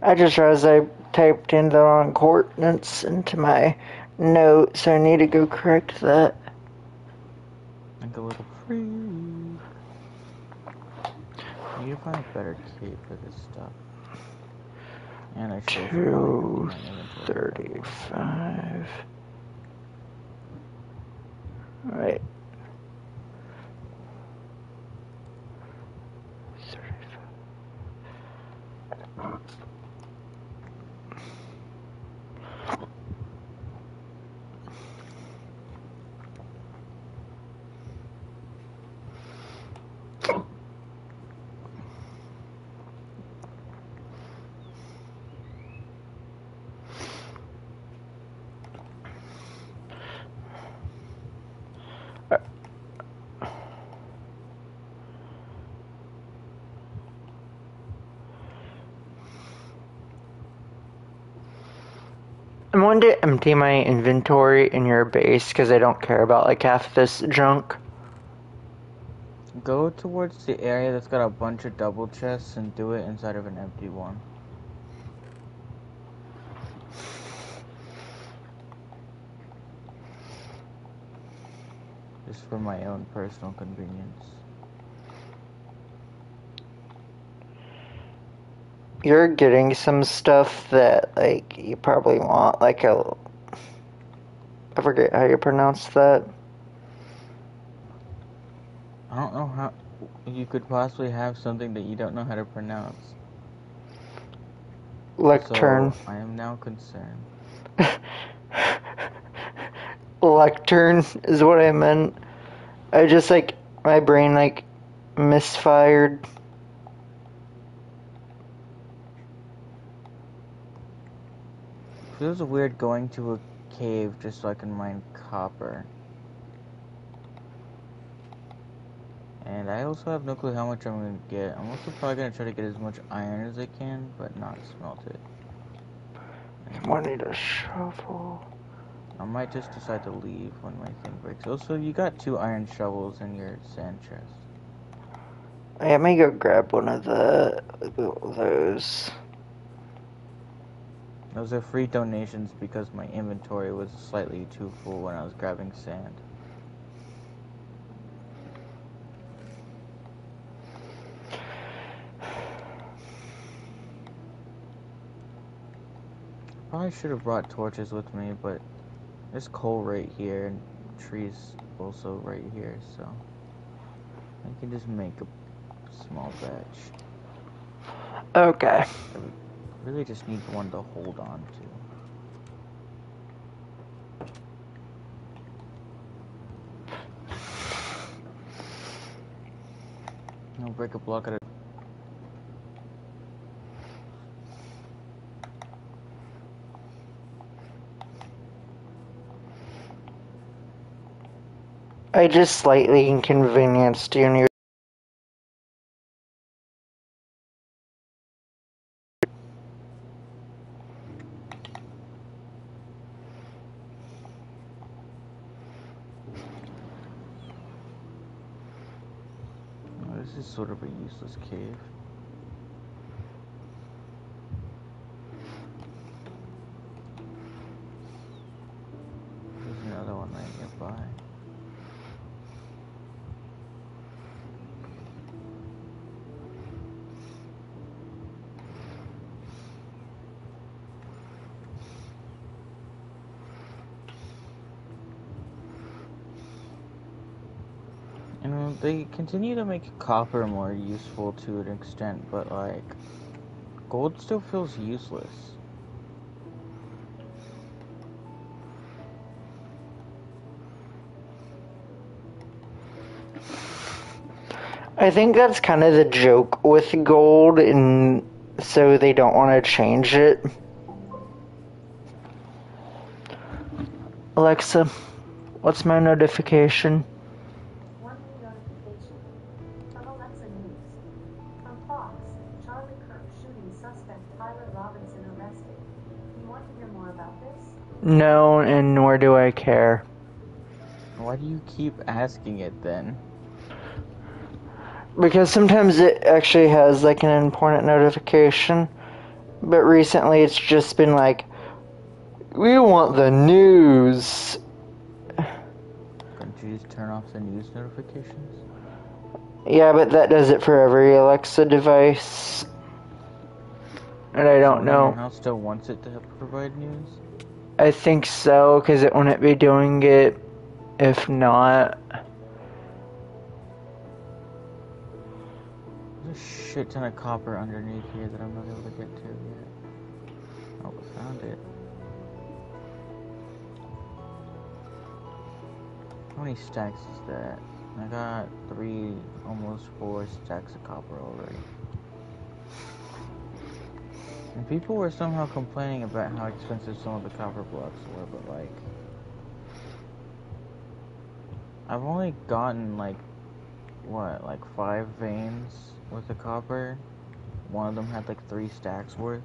I just realized I typed in the wrong coordinates into my note, so I need to go correct that. Like a little freak. I need to find a better cape for this stuff. And I should probably empty my inventory. 235. Alright. 35. I'm going to empty my inventory in your base because I don't care about like half this junk. Go towards the area that's got a bunch of double chests and do it inside of an empty one. Just for my own personal convenience. You're getting some stuff that like you probably want, like I forget how you pronounce that. I don't know how. you could possibly have something that you don't know how to pronounce. Lectern. So I am now concerned. Lectern is what I meant. I just like my brain like misfired. Feels weird going to a cave just so I can mine copper. And I also have no clue how much I'm going to get. I'm also probably going to try to get as much iron as I can, but not smelt it. I need a shovel. I might just decide to leave when my thing breaks. Also, you got 2 iron shovels in your sand chest. I may go grab one of those. Those are free donations because my inventory was slightly too full when I was grabbing sand. Probably should have brought torches with me, but there's coal right here and trees also right here, so I can just make a small batch. Okay. I really just need one to hold on to. I'll break a block at a I just slightly inconvenienced you. This is sort of a useless cave. There's another one right nearby. And they continue to make copper more useful to an extent, but like, gold still feels useless. I think that's kind of the joke with gold, and so they don't want to change it. Alexa, what's my notification? One new notification from Alexa News. From Fox, Charlie Kirk shooting suspect Tyler Robinson arrested. You want to hear more about this? No, and nor do I care. Why do you keep asking it then? Because sometimes it actually has like an important notification, but recently it's just been like, we want the news. Couldn't you just turn off the news notifications? Yeah, but that does it for every Alexa device. And I don't Someone in know. your house still wants it to provide news? I think so, because it wouldn't be doing it if not. There's a shit ton of copper underneath here that I'm not able to get to yet. Oh, I found it. How many stacks is that? I got 3, almost 4 stacks of copper already. And people were somehow complaining about how expensive some of the copper blocks were, but like, I've only gotten like, what, like 5 veins worth of copper. One of them had like 3 stacks worth.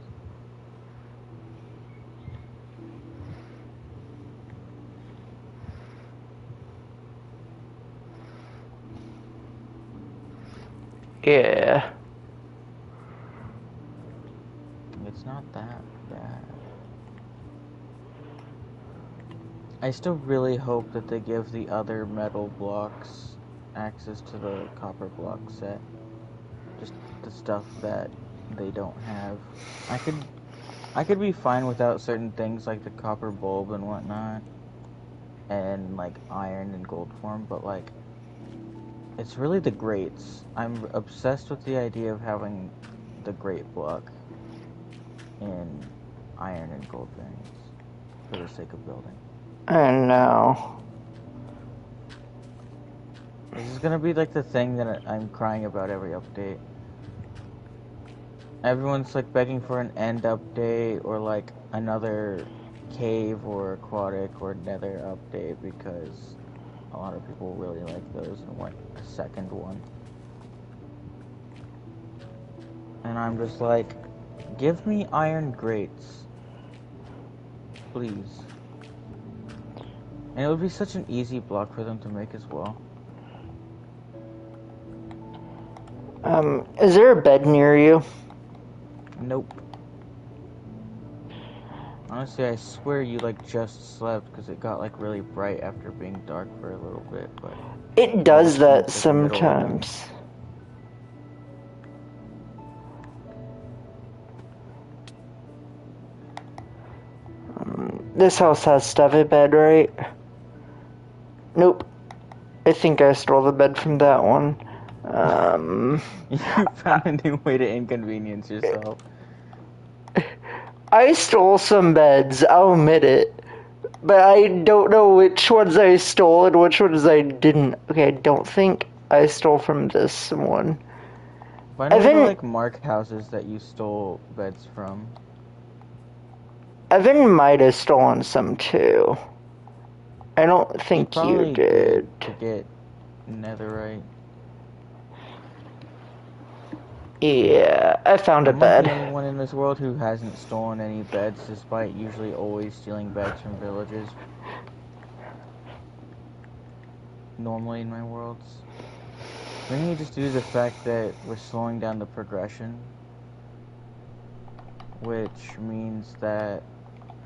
Yeah. It's not that bad. I still really hope that they give the other metal blocks access to the copper block set. Just the stuff that they don't have. I could be fine without certain things like the copper bulb and whatnot, and like iron and gold form, but like, It's really the grates. I'm obsessed with the idea of having the grate block in iron and gold variants for the sake of building. I know. This is gonna be like the thing that I'm crying about every update. Everyone's like begging for an end update or like another cave or aquatic or nether update because a lot of people really like those and want a second one. And I'm just like, give me iron grates. Please. And it would be such an easy block for them to make as well. Is there a bed near you? Nope. Honestly, I swear you like just slept because it got like really bright after being dark for a little bit, but It does now that it seems like the middle of the night. sometimes. This house has to have a bed, right? Nope. I think I stole the bed from that one. You found a new way to inconvenience yourself. I stole some beds, I'll admit it. But I don't know which ones I stole and which ones I didn't. Okay, I don't think I stole from this one. But I know Evan- the like mark houses that you stole beds from. Evan might have stolen some too. I don't He think probably you did. to get netherite. Yeah, I found a I'm like the bed. only one in this world who hasn't stolen any beds, despite usually always stealing beds from villages. Normally in my worlds. Mainly just due to the fact that we're slowing down the progression. Which means that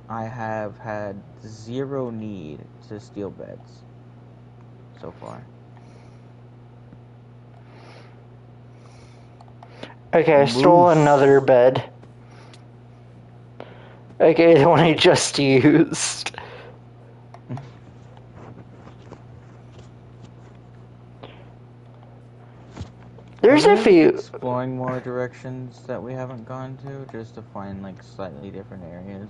I have had zero need to steal beds so far. Okay, I stole Moose. another bed. Okay, the one I just used. There's I'm a really few. exploring more directions that we haven't gone to, just to find like slightly different areas.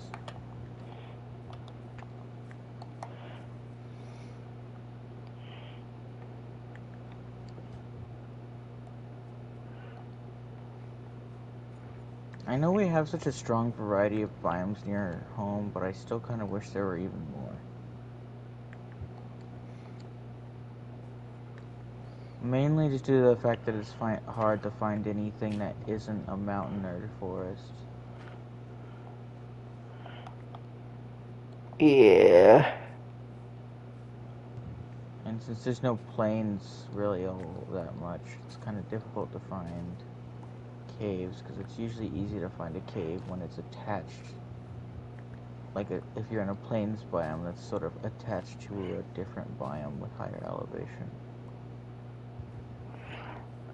I know we have such a strong variety of biomes near home, but I still kind of wish there were even more. Mainly just due to the fact that it's hard to find anything that isn't a mountain or a forest. Yeah. And since there's no plains really all that much, it's kind of difficult to find caves, because it's usually easy to find a cave when it's attached. Like if you're in a plains biome that's sort of attached to a different biome with higher elevation.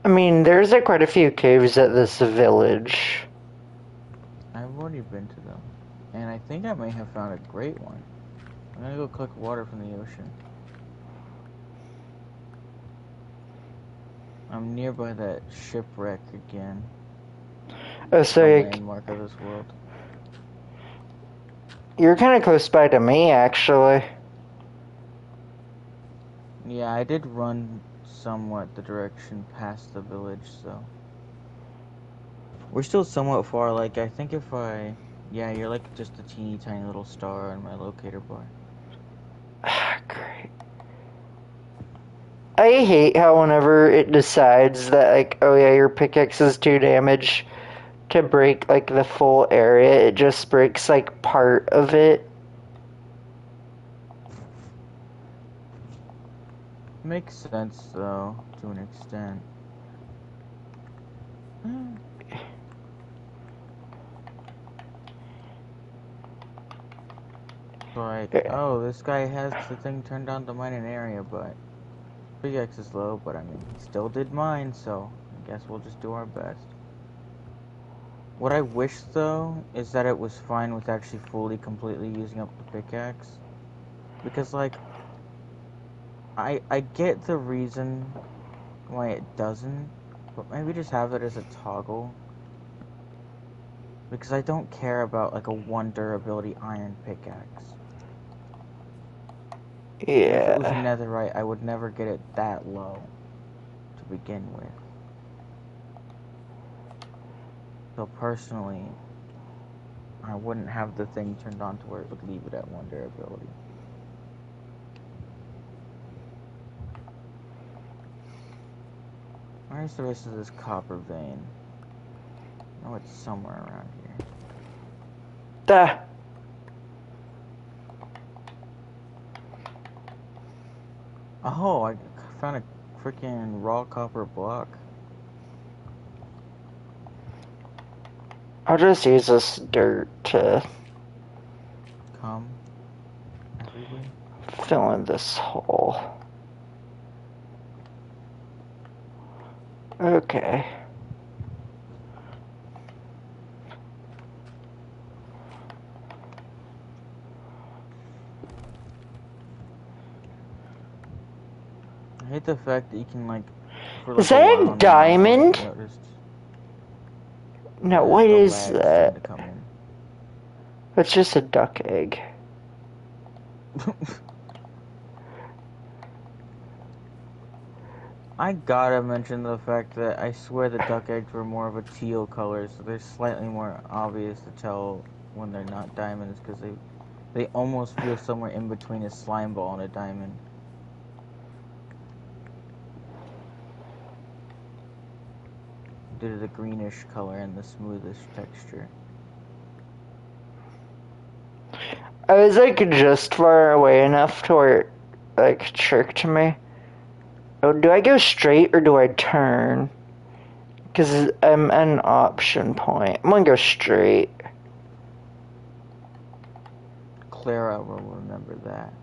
I mean, there's quite a few caves at this village. I've already been to them, and I think I may have found a great one. I'm gonna go collect water from the ocean. I'm nearby that shipwreck again. Oh, so The landmark of this world. you're kind of close by to me, actually. Yeah, I did run somewhat the direction past the village, so we're still somewhat far. Like, I think if I... Yeah, you're like just a teeny tiny little star on my locator bar. Great. I hate how whenever it decides that, like, oh yeah, your pickaxe is 2 damage to break, like, the full area, it just breaks, like, part of it. Makes sense, though, to an extent. Like, oh, this guy has the thing turned on to mine an area, but pickaxe is low, but I mean, he still did mine, so I guess we'll just do our best. What I wish, though, is that it was fine with actually fully, completely using up the pickaxe. Because, like, I get the reason why it doesn't, but maybe just have it as a toggle. Because I don't care about like a 1 durability iron pickaxe. If it was Yeah. netherite, I would never get it that low to begin with. So personally, I wouldn't have the thing turned on to where it would leave it at 1 durability. Where's the rest of this copper vein? Oh, it's somewhere around here. Duh. Oh, I found a freaking raw copper block. I'll just use this dirt to Come everywhere. fill in this hole. Okay. I hate the fact that you can like for Is like a that while a on the map, I diamond? noticed No, what the is lags tend that? to come in. It's just a duck egg. I gotta mention the fact that I swear the duck eggs were more of a teal color, so they're slightly more obvious to tell when they're not diamonds, because they almost feel somewhere in between a slime ball and a diamond. Due to the greenish color and the smoothish texture. I was like just far away enough to where it like tricked me. Oh, do I go straight or do I turn? Because I'm at an option point. I'm gonna go straight. Clara will remember that.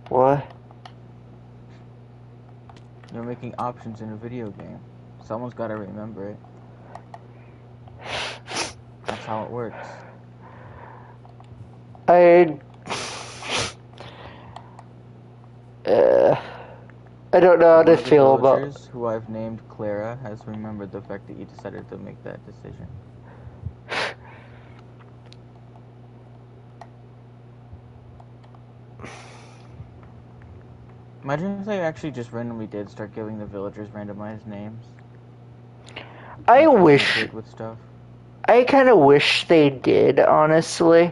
What? You're making options in a video game. Someone's gotta remember it. That's how it works. I don't know how One to of the feel about. villagers who I've named Clara has remembered the fact that you decided to make that decision. Imagine if they actually just randomly did start giving the villagers randomized names. I Like wish. they did with stuff. I kind of wish they did, honestly.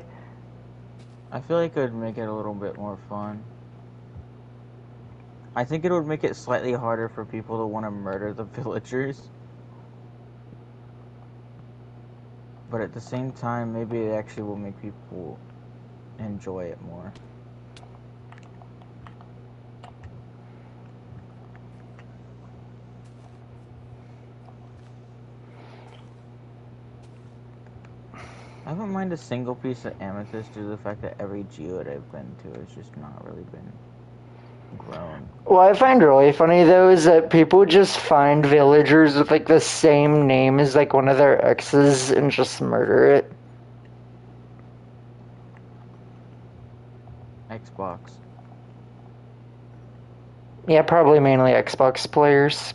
I feel like it would make it a little bit more fun. I think it would make it slightly harder for people to want to murder the villagers. But at the same time, maybe it actually will make people enjoy it more. I haven't minded a single piece of amethyst due to the fact that every geode I've been to has just not really been grown. What I find really funny though is that people just find villagers with like the same name as like one of their exes and just murder it. Xbox. Yeah, probably mainly Xbox players.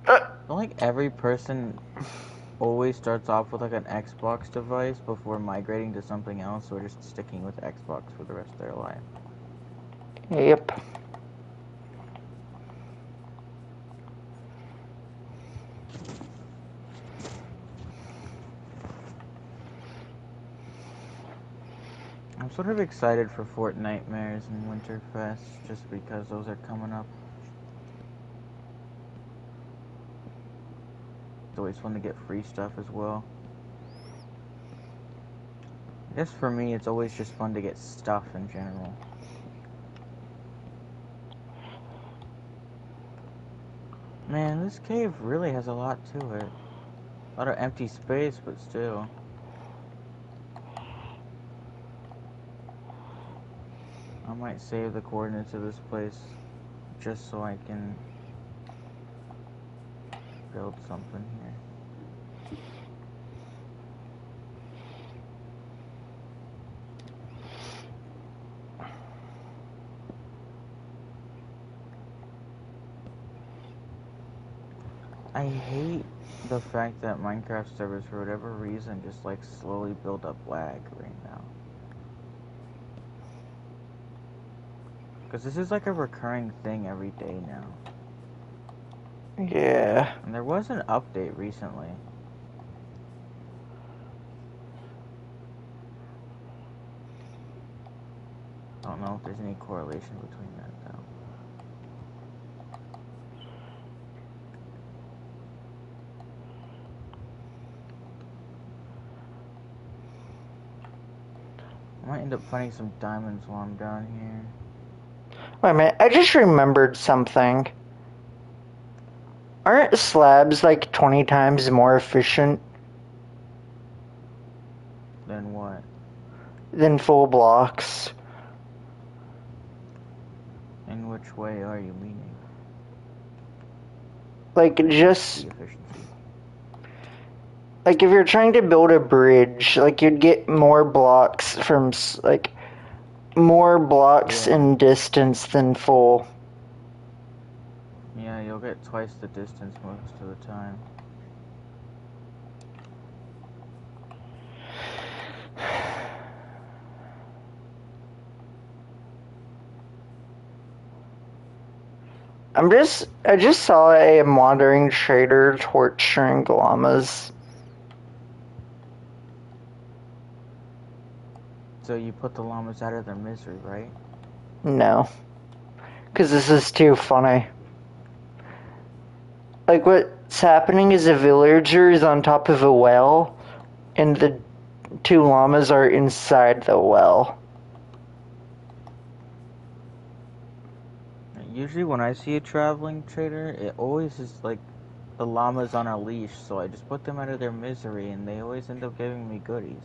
I feel like every person always starts off with like an Xbox device before migrating to something else, or just sticking with Xbox for the rest of their life. Yep. I'm sort of excited for Fortnitemares and Winterfest just because those are coming up. It's always fun to get free stuff as well. I guess for me, it's always just fun to get stuff in general. Man, this cave really has a lot to it. A lot of empty space, but still. I might save the coordinates of this place just so I can build something here. I hate the fact that Minecraft servers, for whatever reason, just like slowly build up lag right now. Because this is like a recurring thing every day now. Yeah. And there was an update recently. I don't know if there's any correlation between that though. I might end up finding some diamonds while I'm down here. Wait a minute, I just remembered something. Aren't slabs like 20 times more efficient Then what? than full blocks? In which way are you meaning? Like, just... The efficiency. Like, if you're trying to build a bridge, like, you'd get more blocks from, like, more blocks in distance than full. Yeah, you'll get twice the distance most of the time. I just saw a wandering trader torturing llamas. So you put the llamas out of their misery, right? No. Because this is too funny. Like, what's happening is a villager is on top of a well, and the two llamas are inside the well. Usually when I see a traveling trader, it always is like the llamas on a leash, so I just put them out of their misery and they always end up giving me goodies.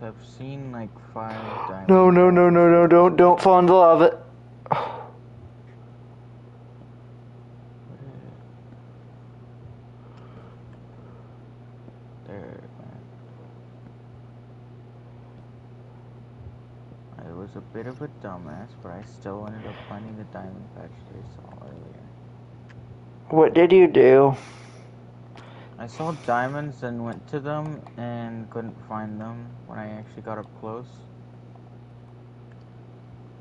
I've seen like 5 diamond No, don't fall in the lava. There, man. I was a bit of a dumbass, but I still ended up finding the diamond patch they saw earlier. What did you do? I saw diamonds and went to them and couldn't find them when I actually got up close.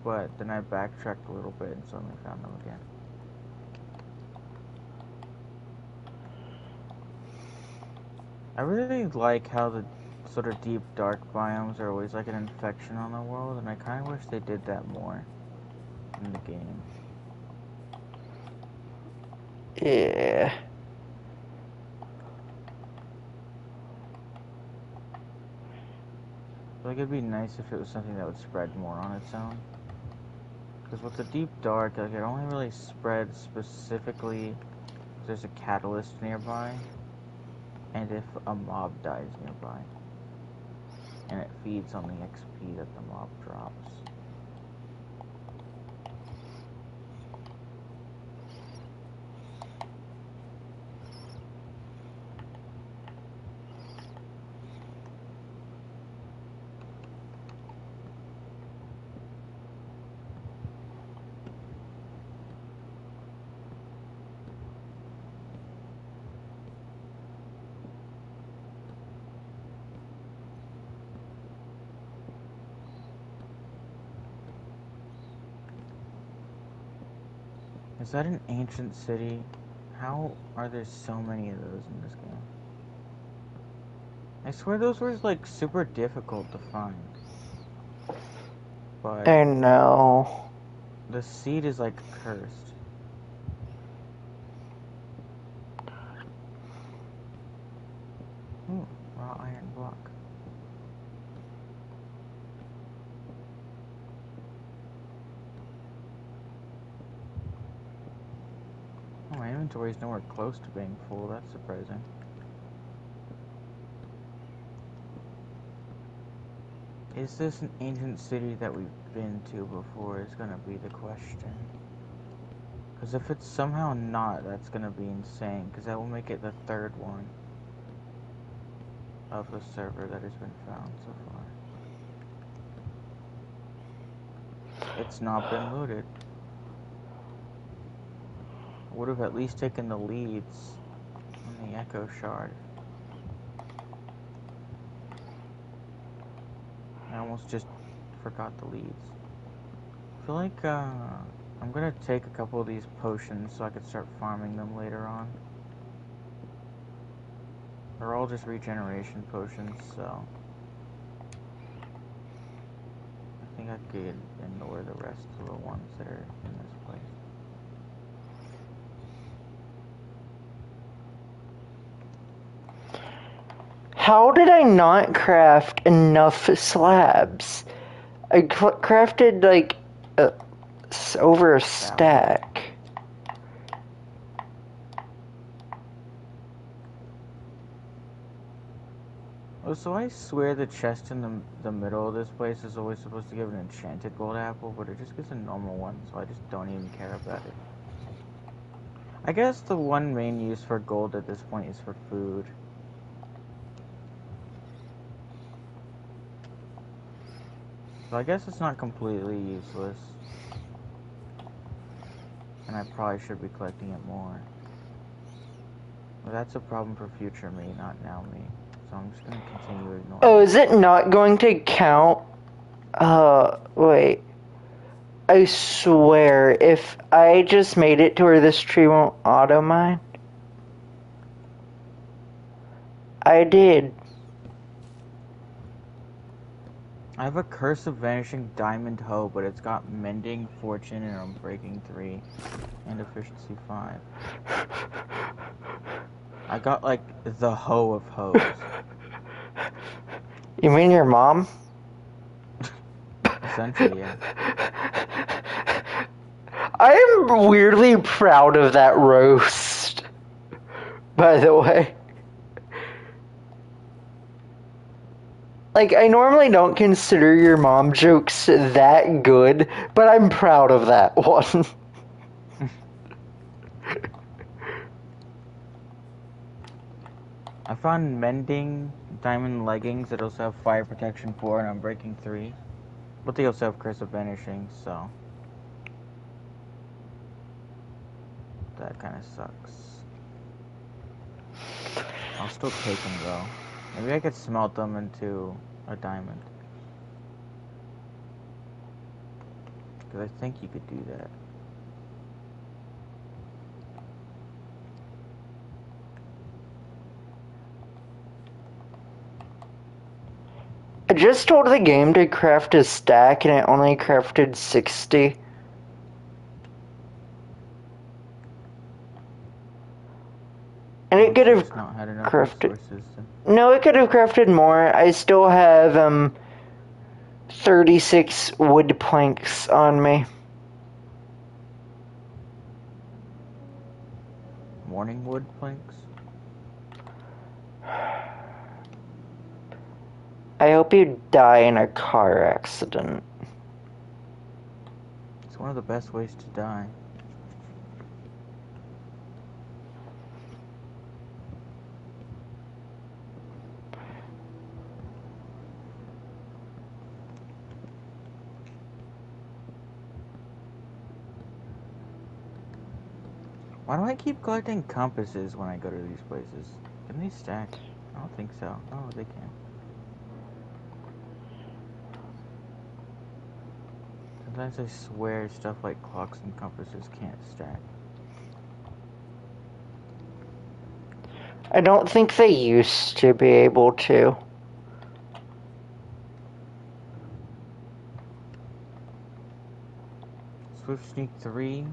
But then I backtracked a little bit and suddenly found them again. I really like how the sort of deep dark biomes are always like an infection on the world, and I kind of wish they did that more in the game. Yeah. Like it'd be nice if it was something that would spread more on its own. Because with the deep dark, like it only really spreads specifically if there's a catalyst nearby, and if a mob dies nearby. And it feeds on the XP that the mob drops. Is that an ancient city? How are there so many of those in this game? I swear those were like super difficult to find. But I know. the seed is like cursed. Ooh, raw iron block. Oh, my inventory is nowhere close to being full. That's surprising. Is this an ancient city that we've been to before is gonna be the question. Because if it's somehow not, that's gonna be insane, because that will make it the third one of the server that has been found so far. It's not been looted. Would have at least taken the leads on the Echo Shard. I almost just forgot the leads. I feel like I'm gonna take a couple of these potions so I can start farming them later on. They're all just regeneration potions, so I think I could ignore the rest of the ones that are in this place. How did I not craft enough slabs? I crafted like over a stack. Oh, so I swear the chest in the middle of this place is always supposed to give an enchanted gold apple, but it just gives a normal one, so I just don't even care about it. I guess the one main use for gold at this point is for food. So I guess it's not completely useless. And I probably should be collecting it more. But that's a problem for future me, not now me. So I'm just gonna continue ignoring Oh, it. is it not going to count? Wait. I swear, if I just made it to where this tree won't auto mine. I did. I have a Curse of Vanishing Diamond Hoe, but it's got Mending, Fortune, and Unbreaking 3, and Efficiency 5. I got, like, the hoe of hoes. You mean your mom? Essentially, yeah. I am weirdly proud of that roast, by the way. Like, I normally don't consider your mom jokes that good, but I'm proud of that one. I found Mending Diamond Leggings that also have Fire Protection 4 and Unbreaking 3. But they also have Curse of Vanishing, so that kind of sucks. I'll still take them though. Maybe I could smelt them into a diamond. Because I think you could do that. I just told the game to craft a stack and it only crafted 60. And it could have not had enough crafted. resources. No, it could have crafted more. I still have 36 wood planks on me. Morning wood planks? I hope you die in a car accident. It's one of the best ways to die. Why do I keep collecting compasses when I go to these places? Can they stack? I don't think so. Oh, they can. Sometimes I swear stuff like clocks and compasses can't stack. I don't think they used to be able to. Swift Sneak 3.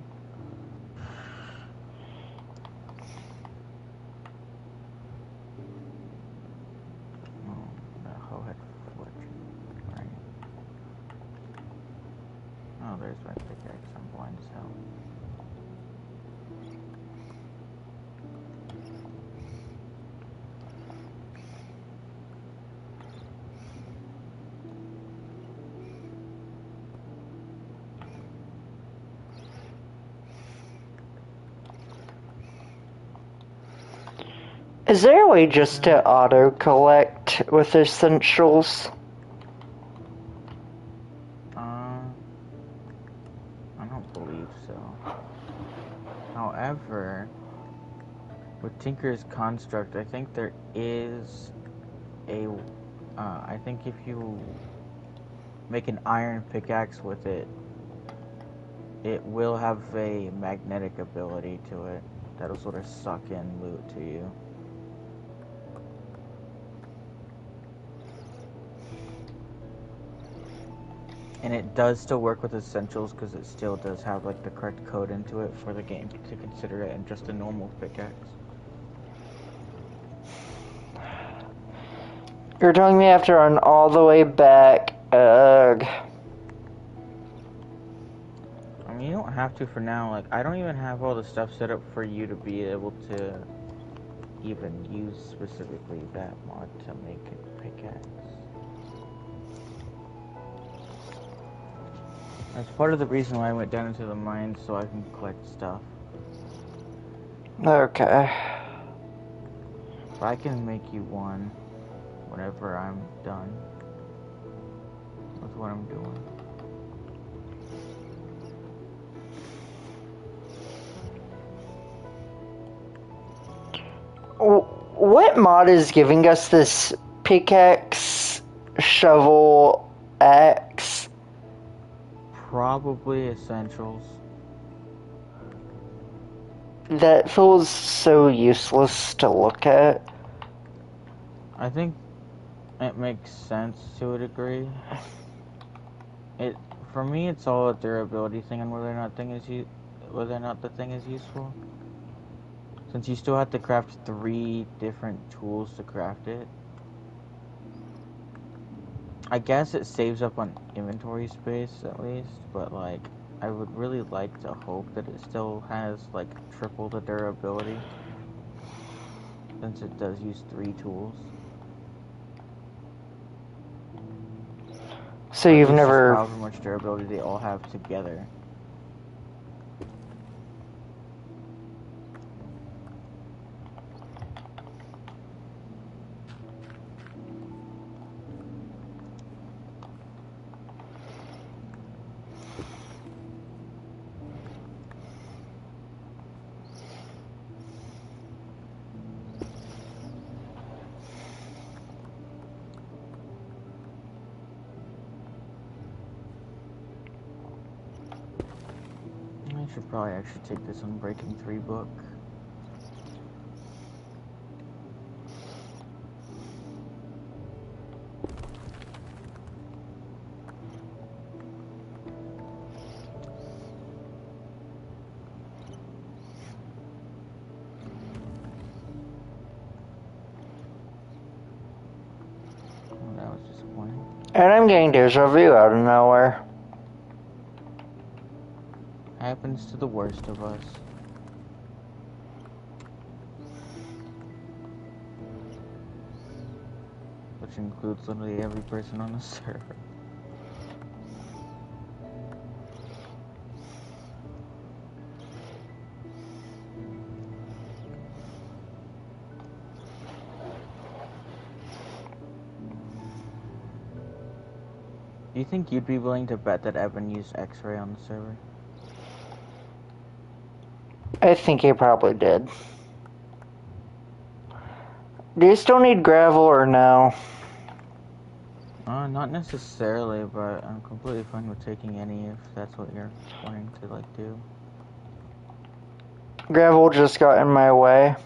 Oh, the hoe had fortune. Right. Oh, there's my pickaxe. I'm blind as hell. Is there a way just to auto-collect with essentials? I don't believe so. However, with Tinker's Construct, I think there is a... I think if you make an iron pickaxe with it, it will have a magnetic ability to it that'll sort of suck in loot to you. And it does still work with essentials because it still does have like the correct code into it for the game to consider it and just a normal pickaxe. You're telling me I have to run all the way back. Ugh. I mean, you don't have to for now. Like, I don't even have all the stuff set up for you to be able to even use specifically that mod to make a pickaxe. That's part of the reason why I went down into the mines, so I can collect stuff. Okay. But I can make you one whenever I'm done with what I'm doing. What mod is giving us this pickaxe, shovel, axe? Probably essentials. That feels so useless to look at. I think it makes sense to a degree. For me, it's all a durability thing and whether or not the thing is useful. Since you still have to craft 3 different tools to craft it. I guess it saves up on inventory space at least, but like I would really like to hope that it still has like triple the durability. Since it does use 3 tools. So or you've at least never... just however much durability they all have together. I should probably actually take this Unbreaking 3 book. Oh, that was disappointing. And I'm getting deja vu out of nowhere. Happens to the worst of us. Which includes literally every person on the server. Do you think you'd be willing to bet that Evan used X-Ray on the server? I think he probably did. Do you still need gravel or no? Not necessarily, but I'm completely fine with taking any if that's what you're wanting to, like, do. Gravel just got in my way.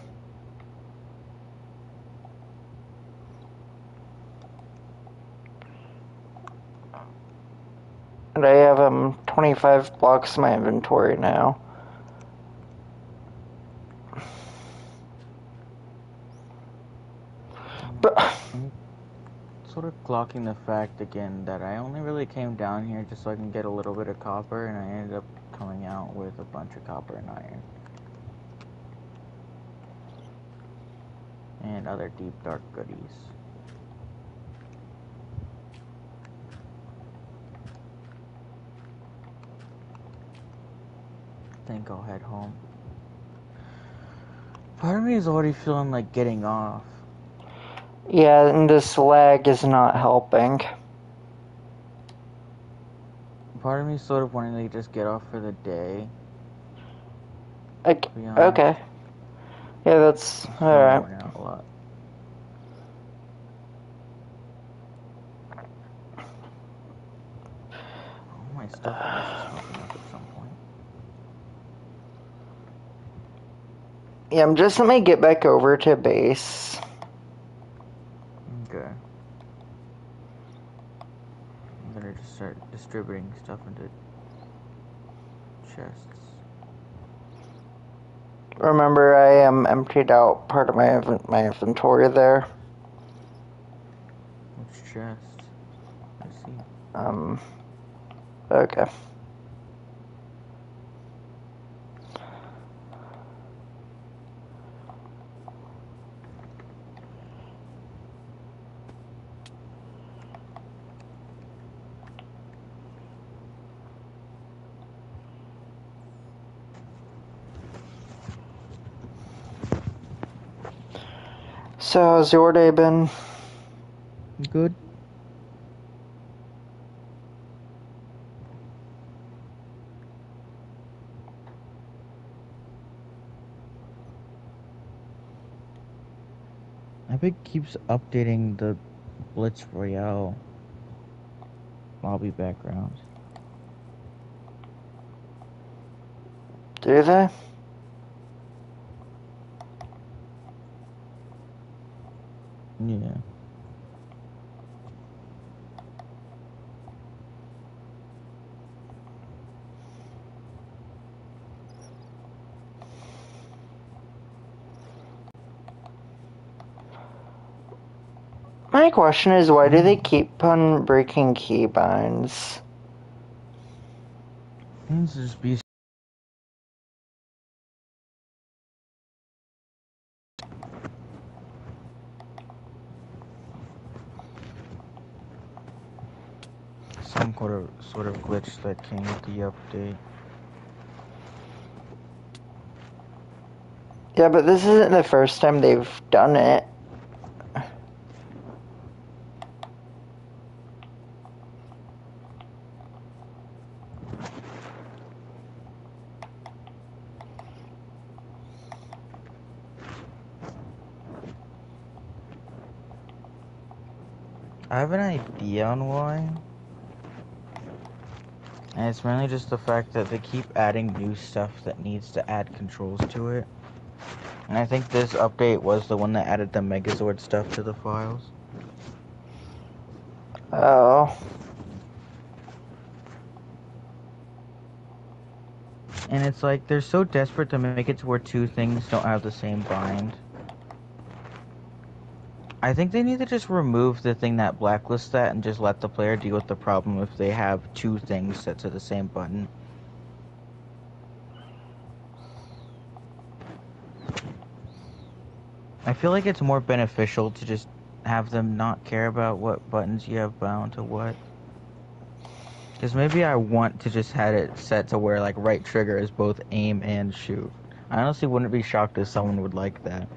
And I have 25 blocks in my inventory now. But I'm sort of clocking the fact again that I only really came down here just so I can get a little bit of copper, and I ended up coming out with a bunch of copper and iron. And other deep dark goodies. I think I'll head home. Part of me is already feeling like getting off. Yeah, and this lag is not helping. Part of me is sort of wanting to just get off for the day. Okay. To be honest. Okay. Yeah, that's I'm alright. worn out a lot. All my stuff has to smoking up at some point. Yeah, let me get back over to base. Okay. I'm gonna just start distributing stuff into chests. Remember, I emptied out part of my inventory there. Which chest? I see. Okay. So, how's your day been? Good. Epic keeps updating the Blitz Royale lobby backgrounds. Do they? Yeah. My question is, why do they keep on breaking keybinds? Needs to just be. Some sort of glitch that came with the update. Yeah, but this isn't the first time they've done it. I have an idea on why. And it's mainly just the fact that they keep adding new stuff that needs to add controls to it. And I think this update was the one that added the Megazord stuff to the files. Oh. And it's like, they're so desperate to make it to where two things don't have the same bind. I think they need to just remove the thing that blacklists that and just let the player deal with the problem if they have two things set to the same button. I feel like it's more beneficial to just have them not care about what buttons you have bound to what. Because maybe I want to just have it set to where, like, right trigger is both aim and shoot. I honestly wouldn't be shocked if someone would like that.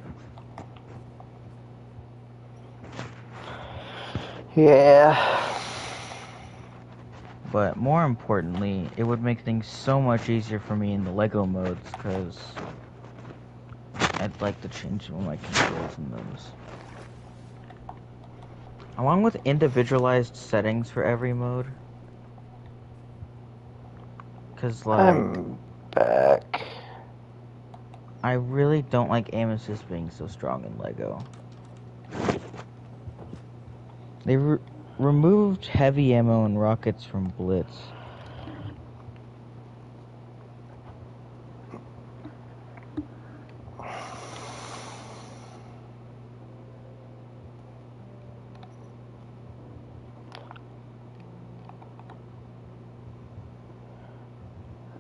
Yeah. But more importantly, it would make things so much easier for me in the LEGO modes, because I'd like to change some of my controls in those. Along with individualized settings for every mode. Because, like, I'm back. I really don't like aim assist being so strong in LEGO. They removed heavy ammo and rockets from Blitz.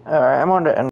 Alright, I'm on to end.